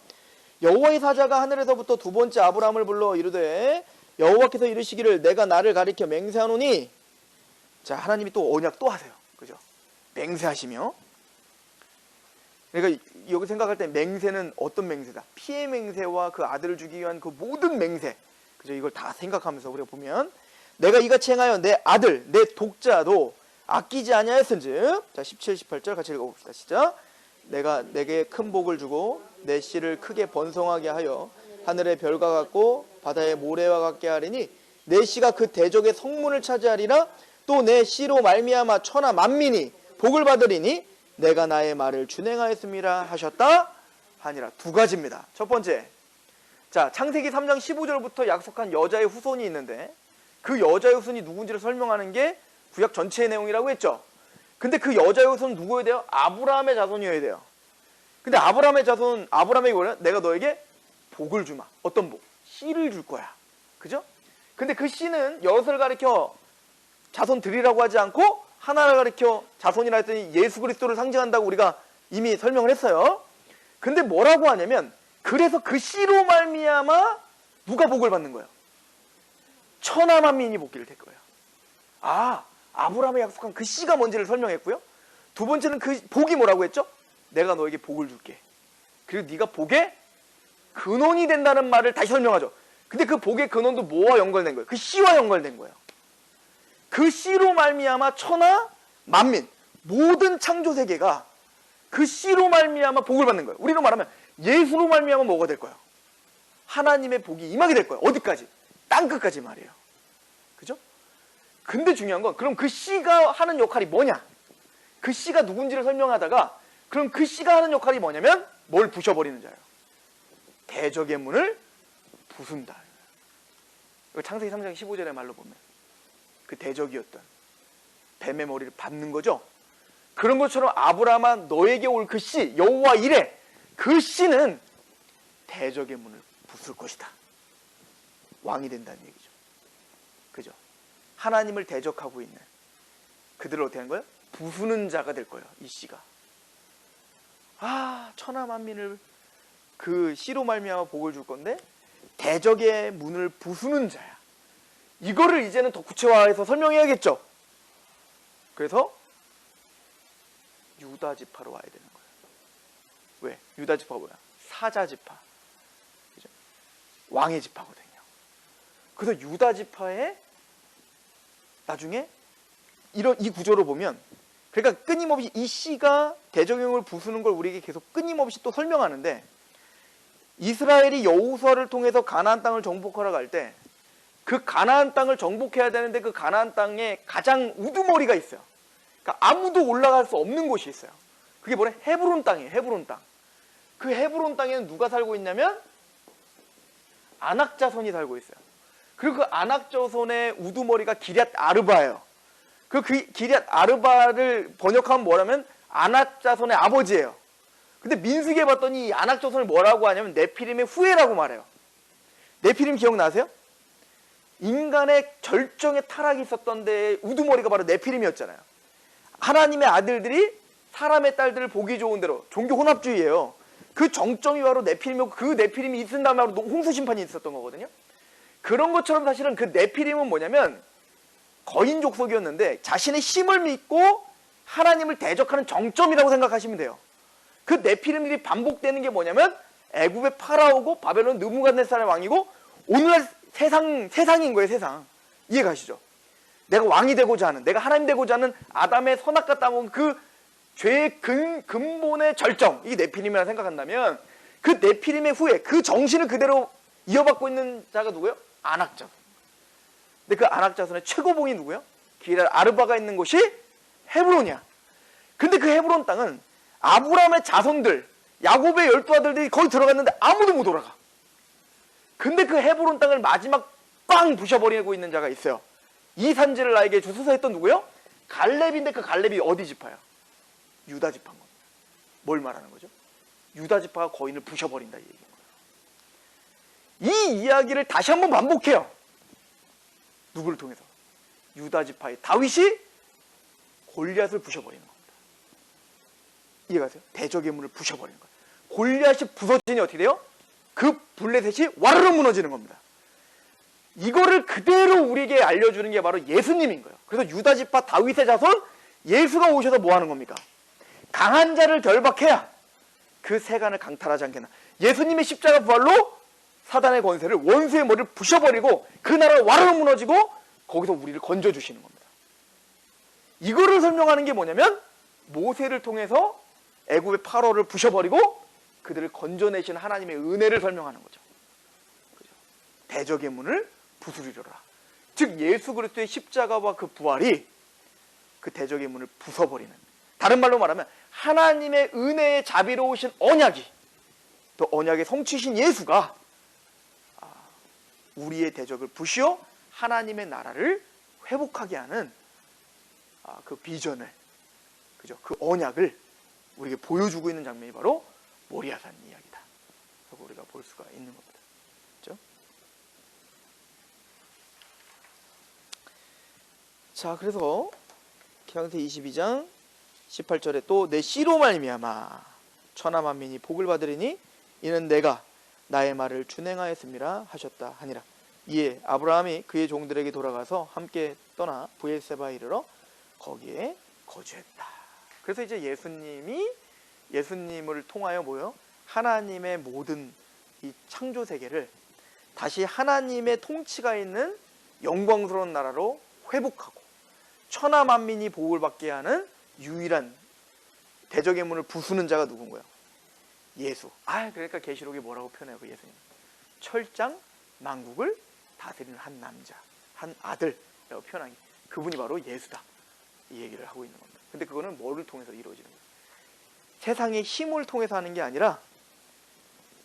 여호와의 사자가 하늘에서부터 두 번째 아브라함을 불러 이르되 여호와께서 이르시기를 내가 나를 가리켜 맹세하노니. 자 하나님이 또 언약 또 하세요. 그죠? 맹세하시며. 그러니까 여기 생각할 때 맹세는 어떤 맹세다? 피의 맹세와 그 아들을 주기 위한 그 모든 맹세. 그죠? 이걸 다 생각하면서 우리가 보면 내가 이같이 행하여 내 아들 내 독자도 아끼지 아니하였은즉. 자 17, 18절 같이 읽어봅시다. 시작. 내가 내게 큰 복을 주고 내 씨를 크게 번성하게 하여 하늘의 별과 같고 바다의 모래와 같게 하리니 내 씨가 그 대적의 성문을 차지하리라. 또 내 씨로 말미암아 천하 만민이 복을 받으리니 내가 나의 말을 준행하였음이라 하셨다 하니라. 두 가지입니다. 첫 번째, 자 창세기 3장 15절부터 약속한 여자의 후손이 있는데 그 여자의 후손이 누군지를 설명하는 게 구약 전체의 내용이라고 했죠. 근데 그 여자의 후손은 누구여야 돼요? 아브라함의 자손이어야 돼요. 근데 아브라함의 자손, 아브라함에게 뭐냐? 내가 너에게 복을 주마. 어떤 복? 씨를 줄 거야. 그죠? 근데 그 씨는 여럿을 가리켜 자손 드리라고 하지 않고 하나를 가리켜 자손이라 했더니 예수 그리스도를 상징한다고 우리가 이미 설명을 했어요. 근데 뭐라고 하냐면 그래서 그 씨로 말미암아 누가 복을 받는 거예요? 천하 만민이 복기를 될 거예요. 아, 아브라함의 약속한 그 씨가 뭔지를 설명했고요. 두 번째는 그 복이 뭐라고 했죠? 내가 너에게 복을 줄게. 그리고 네가 복의 근원이 된다는 말을 다시 설명하죠. 근데 그 복의 근원도 뭐와 연결된 거예요? 그 씨와 연결된 거예요. 그 씨로 말미암아 천하 만민 모든 창조 세계가 그 씨로 말미암아 복을 받는 거예요. 우리로 말하면 예수로 말미암아 뭐가 될 거예요? 하나님의 복이 임하게 될 거예요. 어디까지? 땅끝까지 말이에요. 그죠? 근데 중요한 건 그럼 그 씨가 하는 역할이 뭐냐? 그 씨가 누군지를 설명하다가 그럼 그 씨가 하는 역할이 뭐냐면 뭘 부셔버리는 자예요. 대적의 문을 부순다. 이거 창세기 3장 15절의 말로 보면 그 대적이었던 뱀의 머리를 밟는 거죠. 그런 것처럼 아브라함아 너에게 올 그 씨 여호와 이레 그 씨는 대적의 문을 부술 것이다. 왕이 된다는 얘기죠. 그죠? 하나님을 대적하고 있는 그들을 어떻게 하는 거예요? 부수는 자가 될 거예요. 이 씨가. 아, 천하 만민을 그 씨로 말미암아 복을 줄 건데 대적의 문을 부수는 자야. 이거를 이제는 더 구체화해서 설명해야겠죠. 그래서 유다 지파로 와야 되는 거예요. 왜? 유다 지파가 뭐야? 사자 지파. 그죠? 왕의 지파거든요. 그래서 유다 지파에 나중에 이 구조를 보면 그러니까 끊임없이 이 씨가 대적의 문을 부수는 걸 우리에게 계속 끊임없이 또 설명하는데 이스라엘이 여호수아를 통해서 가나안 땅을 정복하러 갈 때 그 가나안 땅을 정복해야 되는데 그 가나안 땅에 가장 우두머리가 있어요. 그러니까 아무도 올라갈 수 없는 곳이 있어요. 그게 뭐래? 헤브론 땅이에요. 헤브론 땅. 그 헤브론 땅에는 누가 살고 있냐면 아낙 자손이 살고 있어요. 그리고 그 아낙 자손의 우두머리가 기럇 아르바예요. 그 기럇 아르바를 번역하면 뭐라면 아낙 자손의 아버지예요. 근데 민수기에 봤더니 이 아낙 자손을 뭐라고 하냐면 네피림의 후예라고 말해요. 네피림 기억나세요? 인간의 절정의 타락이 있었던 데의 우두머리가 바로 네피림이었잖아요. 하나님의 아들들이 사람의 딸들을 보기 좋은 대로 종교 혼합주의예요. 그 정점이 바로 네피림이고 그 네피림이 있은 다음에 바로 홍수 심판이 있었던 거거든요. 그런 것처럼 사실은 그 네피림은 뭐냐면 거인 족속이었는데 자신의 힘을 믿고 하나님을 대적하는 정점이라고 생각하시면 돼요. 그 네피림들이 반복되는 게 뭐냐면 애굽의 파라오고 바벨론 느부갓네살의 왕이고 오늘날 세상인 거예요. 세상. 이해가시죠? 내가 왕이 되고자 하는, 내가 하나님 되고자 하는 아담의 선악과 따먹은 그 죄의 근본의 절정, 이게 네피림이라 생각한다면 그 네피림의 후에 그 정신을 그대로 이어받고 있는 자가 누구예요? 아낙 자손. 근데 그 아낙 자손의 최고봉이 누구예요? 기럇 아르바가 있는 곳이 헤브론이야. 근데 그 헤브론 땅은 아브라함의 자손들, 야곱의 12아들들이 거기 들어갔는데 아무도 못 올라가. 근데 그 헤브론 땅을 마지막 빵 부셔버리고 있는 자가 있어요. 이 산지를 나에게 주소서 했던 누구예요? 갈렙인데 그 갈렙이 어디 지파야? 유다 지파인 겁니다. 뭘 말하는 거죠? 유다 지파가 거인을 부셔버린다 이 얘기인 거예요. 이 이야기를 다시 한번 반복해요. 누구를 통해서? 유다 지파의 다윗이 골리앗을 부셔버리는 겁니다. 이해가세요? 대적의 문을 부셔버리는 거예요. 골리앗이 부서지니 어떻게 돼요? 그 블레셋이 와르르 무너지는 겁니다. 이거를 그대로 우리에게 알려주는 게 바로 예수님인 거예요. 그래서 유다 지파 다윗의 자손 예수가 오셔서 뭐 하는 겁니까? 강한 자를 결박해야 그 세간을 강탈하지 않겠나. 예수님의 십자가 부활로 사단의 권세를 원수의 머리를 부셔버리고 그 나라가 와르르 무너지고 거기서 우리를 건져주시는 겁니다. 이거를 설명하는 게 뭐냐면 모세를 통해서 애굽의 파로를 부셔버리고 그들을 건져내신 하나님의 은혜를 설명하는 거죠. 그죠? 대적의 문을 부수리려라. 즉 예수 그리스도의 십자가와 그 부활이 그 대적의 문을 부숴버리는, 다른 말로 말하면 하나님의 은혜에 자비로우신 언약이, 또 언약의 성취신 예수가 우리의 대적을 부시어 하나님의 나라를 회복하게 하는 그 비전을, 그죠? 그 언약을 우리에게 보여주고 있는 장면이 바로 모리아산 이야기다 라고 우리가 볼 수가 있는 겁니다. 그렇죠? 자, 그래서 창세 22장 18절에 또 내 씨로 말미암아 천하 만민이 복을 받으리니 이는 내가 나의 말을 준행하였음이라 하셨다 하니라. 이에 아브라함이 그의 종들에게 돌아가서 함께 떠나 브엘세바에 이르러 거기에 거주했다. 그래서 이제 예수님을 통하여 뭐요? 하나님의 모든 이 창조 세계를 다시 하나님의 통치가 있는 영광스러운 나라로 회복하고 천하 만민이 복을 받게 하는 유일한 대적의 문을 부수는 자가 누군 거예요? 예수. 그러니까 계시록이 뭐라고 표현해요? 그 예수님. 철장 만국을 다스리는 한 남자, 한 아들이라고 표현하기. 그분이 바로 예수다. 이 얘기를 하고 있는 겁니다. 근데 그거는 뭐를 통해서 이루어지는 거예요? 세상의 힘을 통해서 하는 게 아니라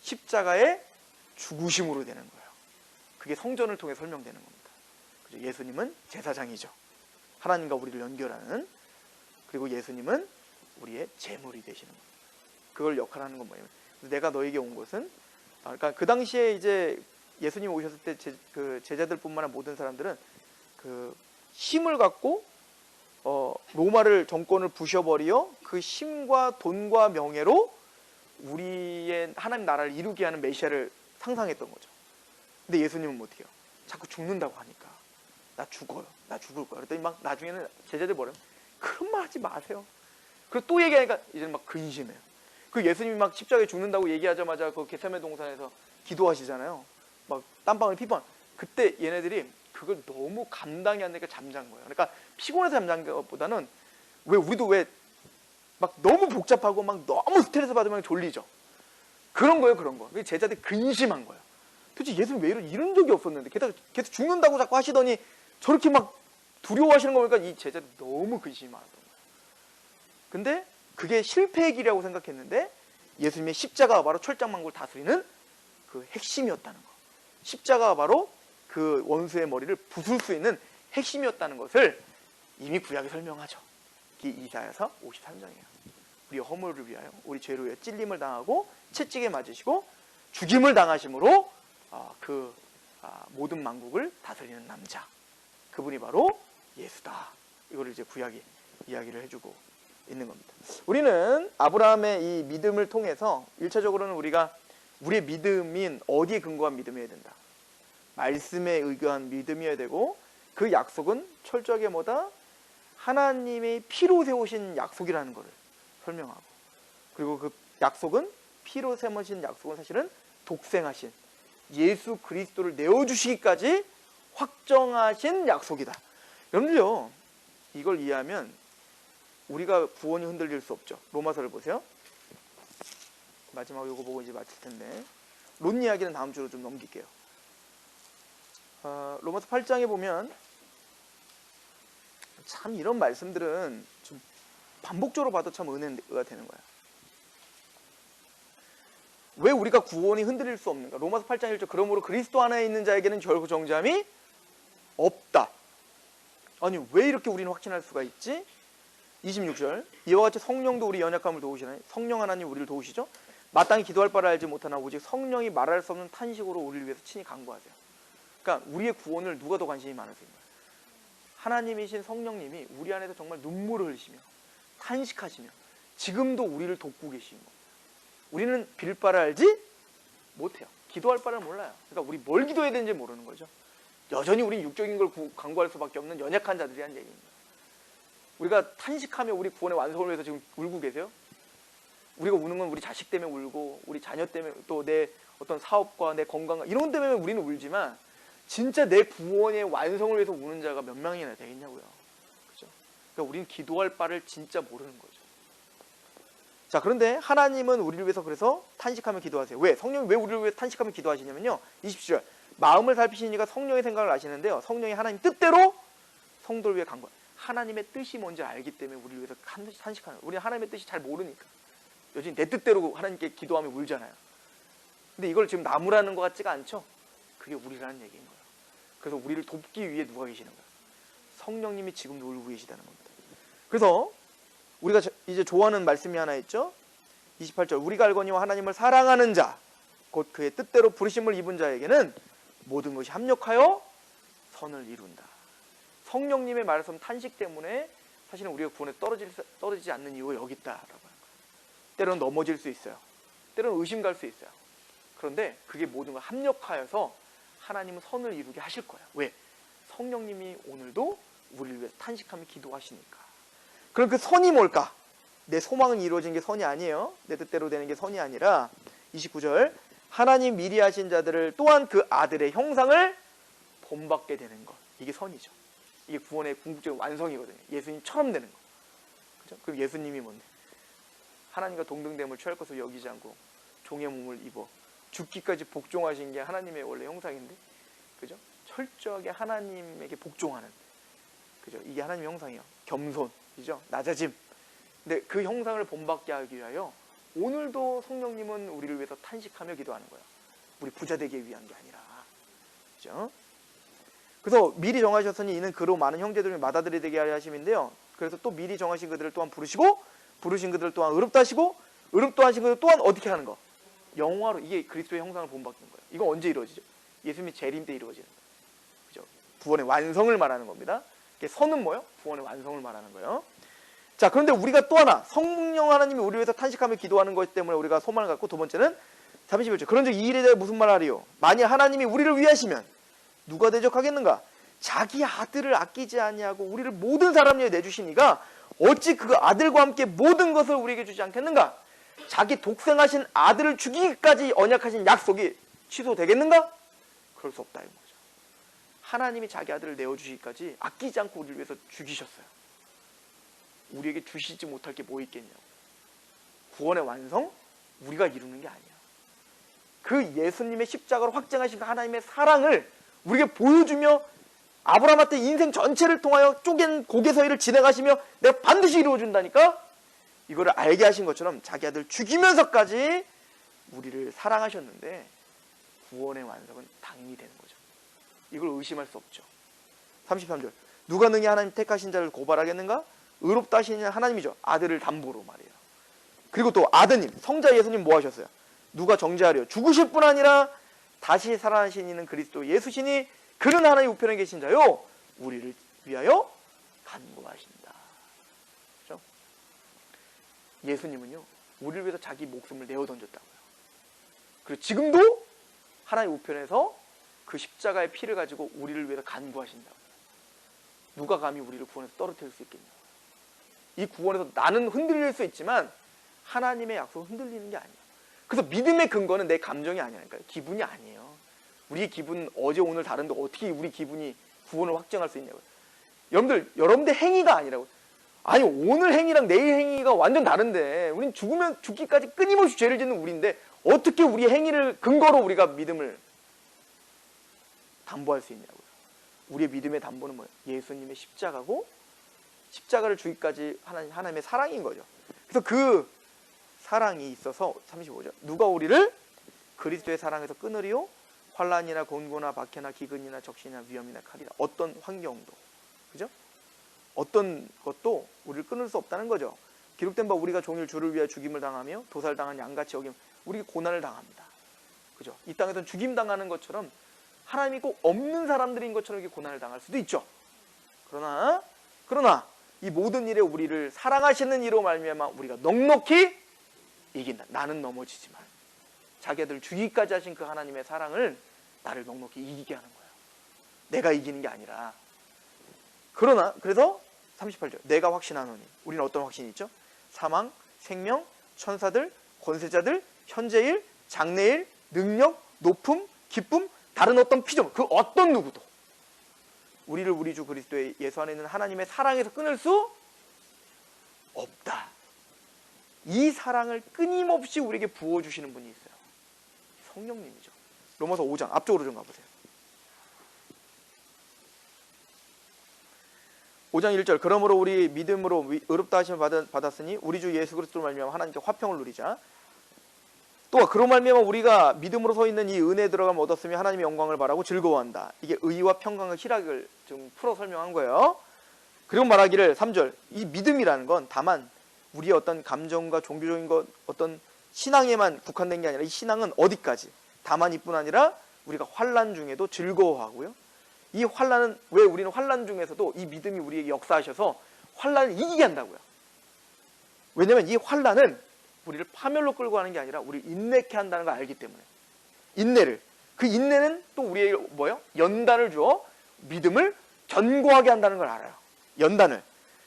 십자가의 죽으심으로 되는 거예요. 그게 성전을 통해 설명되는 겁니다. 그죠? 예수님은 제사장이죠. 하나님과 우리를 연결하는. 그리고 예수님은 우리의 제물이 되시는 거예요. 그걸 역할하는 건 뭐냐면, 내가 너에게 온 것은, 그러니까 그 당시에 이제 예수님 오셨을 때 그 제자들뿐만 아니라 모든 사람들은 그 힘을 갖고 로마를 정권을 부셔버려 그 힘과 돈과 명예로 우리의 하나님 나라를 이루게 하는 메시아를 상상했던 거죠. 근데 예수님은 어떻게 해요? 자꾸 죽는다고 하니까 나 죽어요. 나 죽을 거야. 그랬더니 막 나중에는 제자들 뭐래요? 그런 말 하지 마세요. 그리고 또 얘기하니까 이제는 막 근심해요. 그 예수님이 막 십자가에 죽는다고 얘기하자마자 그 겟세마네 동산에서 기도하시잖아요. 막 땀방울 피번. 그때 얘네들이 그걸 너무 감당이 안 되니까 잠잔 거예요. 그러니까 피곤해서 잠잔 것보다는 우리도 왜 막 너무 복잡하고 막 너무 스트레스 받으면 졸리죠. 그런 거예요, 그런 거. 제자들이 근심한 거예요. 도대체 예수님 왜 이런 적이 없었는데 계속 죽는다고 자꾸 하시더니 저렇게 막 두려워하시는 거 보니까 이 제자들이 너무 근심이 많았던 거예요. 근데 그게 실패의 길이라고 생각했는데 예수님의 십자가가 바로 철장만국을 다스리는 그 핵심이었다는 거. 십자가가 바로 그 원수의 머리를 부술 수 있는 핵심이었다는 것을 이미 구약에 설명하죠. 이게 이사야서 53장이에요. 우리의 허물을 위하여 우리 죄로 위하여 찔림을 당하고 채찍에 맞으시고 죽임을 당하심으로 모든 만국을 다스리는 남자, 그분이 바로 예수다. 이거를 이제 구약이 이야기를 해주고 있는 겁니다. 우리는 아브라함의 이 믿음을 통해서 1차적으로는 우리의 믿음인 어디에 근거한 믿음이어야 된다? 말씀에 의거한 믿음이어야 되고, 그 약속은 철저하게 뭐다? 하나님의 피로 세우신 약속이라는 것을 설명하고, 그리고 그 약속은 피로 세우신 약속은 사실은 독생하신 예수 그리스도를 내어주시기까지 확정하신 약속이다. 여러분들요, 이걸 이해하면 우리가 구원이 흔들릴 수 없죠. 로마서를 보세요. 마지막으로 이거 보고 이제 마칠 텐데, 론 이야기는 다음 주로 좀 넘길게요. 로마서 8장에 보면 참 이런 말씀들은 좀 반복적으로 봐도 참 은혜가 되는 거야. 왜 우리가 구원이 흔들릴 수 없는가? 로마서 8장 1절, 그러므로 그리스도 안에 있는 자에게는 결코 정죄함이 없다. 아니 왜 이렇게 우리는 확신할 수가 있지? 26절, 이와 같이 성령도 우리 연약함을 도우시나니 성령 하나님 우리를 도우시죠? 마땅히 기도할 바를 알지 못하나 오직 성령이 말할 수 없는 탄식으로 우리를 위해서 친히 간구하세요. 그러니까 우리의 구원을 누가 더 관심이 많으신 거예요? 하나님이신 성령님이 우리 안에서 정말 눈물을 흘리시며 탄식하시며 지금도 우리를 돕고 계신 겁니다. 우리는 빌 바를 알지 못해요. 기도할 바를 몰라요. 그러니까 우리 뭘 기도해야 되는지 모르는 거죠. 여전히 우리 육적인 걸 간구할 수밖에 없는 연약한 자들이란 얘기입니다. 우리가 탄식하며 우리 구원의 완성을 위해서 지금 울고 계세요? 우리가 우는 건 우리 자식 때문에 울고 우리 자녀 때문에 또 내 어떤 사업과 내 건강과 이런 것 때문에 우리는 울지만, 진짜 내 구원의 완성을 위해서 우는 자가 몇 명이나 되겠냐고요. 그죠? 그러니까 우리는 기도할 바를 진짜 모르는 거죠. 자, 그런데 하나님은 우리를 위해서 그래서 탄식하며 기도하세요. 왜? 성령이 왜 우리를 위해서 탄식하며 기도하시냐면요. 27절. 마음을 살피시는 이가 성령의 생각을 아시는데요. 성령이 하나님 뜻대로 성도를 위해 간구하는. 하나님의 뜻이 뭔지 알기 때문에 우리를 위해서 탄식하는 거예요. 우리는 하나님의 뜻이 잘 모르니까. 요즘 내 뜻대로 하나님께 기도하며 울잖아요. 근데 이걸 지금 나무라는 것 같지가 않죠? 그게 우리라는 얘기인 거예요. 그래서 우리를 돕기 위해 누가 계시는 거예요? 성령님이 지금도 울고 계시다는 겁니다. 그래서 우리가 이제 좋아하는 말씀이 하나 있죠? 28절. 우리가 알거니와 하나님을 사랑하는 자, 곧 그의 뜻대로 부르심을 입은 자에게는 모든 것이 합력하여 선을 이룬다. 성령님의 말씀 탄식 때문에 사실은 우리가 구원에 떨어지지 않는 이유가 여기 있다라고 하는 거예요. 때로는 넘어질 수 있어요. 때로는 의심 갈 수 있어요. 그런데 그게 모든 걸 합력하여서 하나님은 선을 이루게 하실 거예요. 왜? 성령님이 오늘도 우리를 위해서 탄식하며 기도하시니까. 그럼 그 선이 뭘까? 내 소망은 이루어진 게 선이 아니에요. 내 뜻대로 되는 게 선이 아니라 29절. 하나님 미리 하신 자들을 또한 그 아들의 형상을 본받게 되는 것. 이게 선이죠. 이게 구원의 궁극적인 완성이거든요. 예수님처럼 되는 거. 그죠? 그럼 예수님이 뭔데? 하나님과 동등됨을 취할 것을 여기지 않고 종의 몸을 입어 죽기까지 복종하신 게 하나님의 원래 형상인데, 그죠? 철저하게 하나님에게 복종하는, 그죠? 이게 하나님의 형상이에요. 겸손이죠. 낮아짐. 근데 그 형상을 본받게 하기 위하여 오늘도 성령님은 우리를 위해서 탄식하며 기도하는 거예요. 우리 부자 되기 위한 게 아니라, 그죠? 그래서 미리 정하셨으니 이는 그로 많은 형제들을 맏아들이 되게 하려 하심인데요. 그래서 또 미리 정하신 그들을 또한 부르시고, 부르신 그들을 또한 의롭다 하시고, 의롭다 하신 그들 또한 어떻게 하는 거? 영화로. 이게 그리스도의 형상을 본받는 거예요. 이거 언제 이루어지죠? 예수님이 재림 때 이루어지는 거예요. 그죠? 구원의 완성을 말하는 겁니다. 선은 뭐예요? 구원의 완성을 말하는 거예요. 자, 그런데 우리가 또 하나, 성령 하나님이 우리를 위해서 탄식하며 기도하는 것 때문에 우리가 소망을 갖고, 두 번째는 31절. 그런즉 이 일에 대해 무슨 말 하리요? 만일 하나님이 우리를 위하시면 누가 대적하겠는가? 자기 아들을 아끼지 아니하고 우리를 모든 사람 위에 내주시니가 어찌 그 아들과 함께 모든 것을 우리에게 주지 않겠는가? 자기 독생하신 아들을 주기까지 언약하신 약속이 취소되겠는가? 그럴 수 없다 이 거죠. 하나님이 자기 아들을 내어주시기까지 아끼지 않고 우리를 위해서 죽이셨어요. 우리에게 주시지 못할 게 뭐 있겠냐고. 구원의 완성? 우리가 이루는 게 아니야. 그 예수님의 십자가로 확증하신 하나님의 사랑을 우리에게 보여주며 아브라함한테 인생 전체를 통하여 쪼갠 고개 서이를 지나가시며 내가 반드시 이루어준다니까. 이거를 알게 하신 것처럼 자기 아들 죽이면서까지 우리를 사랑하셨는데 구원의 완성은 당연히 되는 거죠. 이걸 의심할 수 없죠. 33절. 누가 능히 하나님 택하신 자를 고발하겠는가? 의롭다 하시는 하나님이죠. 아들을 담보로 말이에요. 그리고 또 아드님, 성자 예수님 뭐 하셨어요? 누가 정죄하려? 죽으실 뿐 아니라 다시 살아나신 이는 그리스도 예수시니 그는 하나님 우편에 계신 자요 우리를 위하여 간구하신다. 그렇죠? 예수님은요 우리를 위해서 자기 목숨을 내어 던졌다고요. 그리고 지금도 하나님 우편에서 그 십자가의 피를 가지고 우리를 위해서 간구하신다고요. 누가 감히 우리를 구원에서 떨어뜨릴 수 있겠냐. 이 구원에서 나는 흔들릴 수 있지만 하나님의 약속은 흔들리는 게 아니에요. 그래서 믿음의 근거는 내 감정이 아니라니까요. 기분이 아니에요. 우리 기분 어제 오늘 다른데 어떻게 우리 기분이 구원을 확정할 수 있냐고요. 여러분들 행위가 아니라고요. 아니 오늘 행위랑 내일 행위가 완전 다른데 우린 죽으면 죽기까지 끊임없이 죄를 짓는 우리인데 어떻게 우리 행위를 근거로 우리가 믿음을 담보할 수 있냐고요. 우리의 믿음의 담보는 뭐예요? 예수님의 십자가고 십자가를 주기까지 하나님의 사랑인 거죠. 그래서 그 사랑이 있어서 35절. 누가 우리를 그리스도의 사랑에서 끊으리요? 환난이나 곤고나 박해나 기근이나 적신이나 위험이나 칼이나 어떤 환경도, 그죠? 어떤 것도 우리를 끊을 수 없다는 거죠. 기록된 바 우리가 종일 주를 위하여 죽임을 당하며 도살당한 양같이 여김 우리가 고난을 당합니다. 그죠? 이 땅에서는 죽임 당하는 것처럼 하나님이 꼭 없는 사람들인 것처럼 이렇게 고난을 당할 수도 있죠. 그러나 이 모든 일에 우리를 사랑하시는 이로 말미암아 우리가 넉넉히 이긴다. 나는 넘어지지만 자기 아들을 죽이기까지 하신 그 하나님의 사랑을 나를 넉넉히 이기게 하는 거예요. 내가 이기는 게 아니라. 그래서 38절. 내가 확신하노니. 우리는 어떤 확신이 있죠? 사망, 생명, 천사들, 권세자들, 현재일, 장래일, 능력, 높음, 기쁨 다른 어떤 피조물, 그 어떤 누구도 우리를 우리 주 그리스도의 예수 안에 있는 하나님의 사랑에서 끊을 수 없다. 이 사랑을 끊임없이 우리에게 부어주시는 분이 있어요. 성령님이죠. 로마서 5장 앞쪽으로 좀 가보세요. 5장 1절 그러므로 우리 믿음으로 의롭다 하심을 받았으니 우리 주 예수 그리스도로 말미암아 하나님께 화평을 누리자. 또 그로 말미암아 우리가 믿음으로 서 있는 이 은혜에 들어가면 얻었으며 하나님의 영광을 바라고 즐거워한다. 이게 의와 평강과 희락을 좀 풀어 설명한 거예요. 그리고 말하기를 3절 이 믿음이라는 건 다만 우리의 어떤 감정과 종교적인 것 어떤 신앙에만 국한된 게 아니라 이 신앙은 어디까지 다만 이뿐 아니라 우리가 환난 중에도 즐거워하고요. 이 환난은 왜 우리는 환난 중에서도 이 믿음이 우리에게 역사하셔서 환난을 이기게 한다고요. 왜냐하면 이 환난은 우리를 파멸로 끌고 가는 게 아니라 우리를 인내케 한다는 걸 알기 때문에 인내를 그 인내는 또 우리에게 뭐예요? 연단을 주어 믿음을 견고하게 한다는 걸 알아요. 연단을.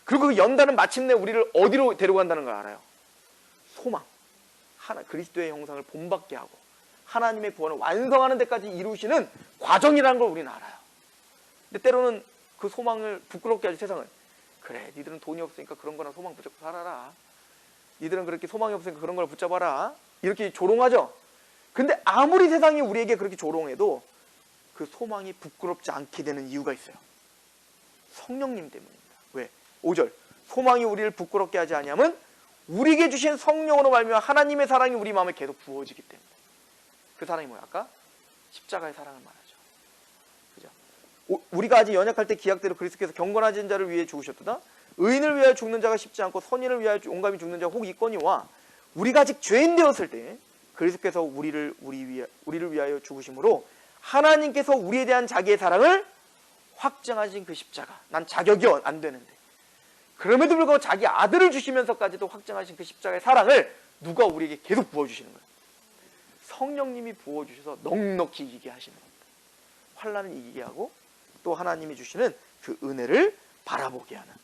그리고 그 연단은 마침내 우리를 어디로 데려간다는 걸 알아요. 소망. 그리스도의 형상을 본받게 하고 하나님의 구원을 완성하는 데까지 이루시는 과정이라는 걸 우리는 알아요. 근데 때로는 그 소망을 부끄럽게 하지 세상은. 그래 니들은 돈이 없으니까 그런 거나 소망 붙잡고 살아라. 니들은 그렇게 소망이 없으니까 그런 걸 붙잡아라. 이렇게 조롱하죠. 근데 아무리 세상이 우리에게 그렇게 조롱해도 그 소망이 부끄럽지 않게 되는 이유가 있어요. 성령님 때문입니다. 왜? 5절 소망이 우리를 부끄럽게 하지 아니하면 우리에게 주신 성령으로 말미암아 하나님의 사랑이 우리 마음에 계속 부어지기 때문에. 그 사랑이 뭐야? 아까 십자가의 사랑을 말하죠. 그죠? 우리가 아직 연약할 때 기약대로 그리스도께서 경건하신 자를 위해 죽으셨도다. 의인을 위하여 죽는 자가 쉽지 않고 선인을 위하여 온감히 죽는 자가 혹 있거니와 우리가 아직 죄인 되었을 때 그리스도께서 우리를 위하여 죽으심으로 하나님께서 우리에 대한 자기의 사랑을 확증하신 그 십자가. 난 자격이 안 되는데 그럼에도 불구하고 자기 아들을 주시면서까지도 확증하신 그 십자가의 사랑을 누가 우리에게 계속 부어주시는 거예요. 성령님이 부어주셔서 넉넉히 이기게 하시는 겁니다. 환난을 이기게 하고 또 하나님이 주시는 그 은혜를 바라보게 하는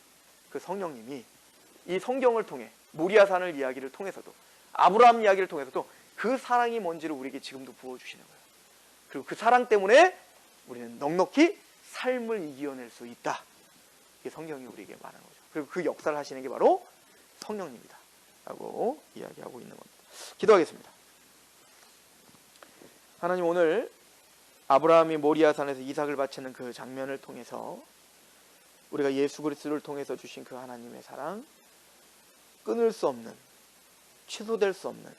그 성령님이 이 성경을 통해 모리아산을 이야기를 통해서도 아브라함 이야기를 통해서도 그 사랑이 뭔지를 우리에게 지금도 부어주시는 거예요. 그리고 그 사랑 때문에 우리는 넉넉히 삶을 이겨낼 수 있다. 이게 성경이 우리에게 말하는 거죠. 그리고 그 역사를 하시는 게 바로 성령님이다 라고 이야기하고 있는 겁니다. 기도하겠습니다. 하나님 오늘 아브라함이 모리아산에서 이삭을 바치는 그 장면을 통해서 우리가 예수 그리스도를 통해서 주신 그 하나님의 사랑, 끊을 수 없는, 취소될 수 없는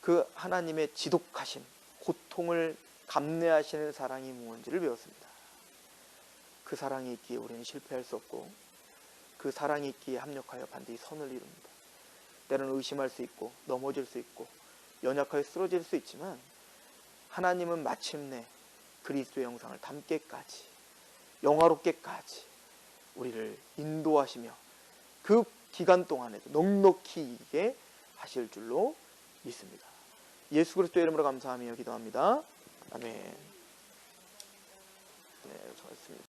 그 하나님의 지독하심, 고통을 감내하시는 사랑이 무엇인지를 배웠습니다. 그 사랑이 있기에 우리는 실패할 수 없고 그 사랑이 있기에 합력하여 반드시 선을 이룹니다. 때로는 의심할 수 있고 넘어질 수 있고 연약하여 쓰러질 수 있지만 하나님은 마침내 그리스도의 형상을 담게까지 영화롭게까지 우리를 인도하시며 그 기간 동안에도 넉넉히 이기게 하실 줄로 믿습니다. 예수 그리스도의 이름으로 감사하며 기도합니다. 아멘. 네, 수고하셨습니다.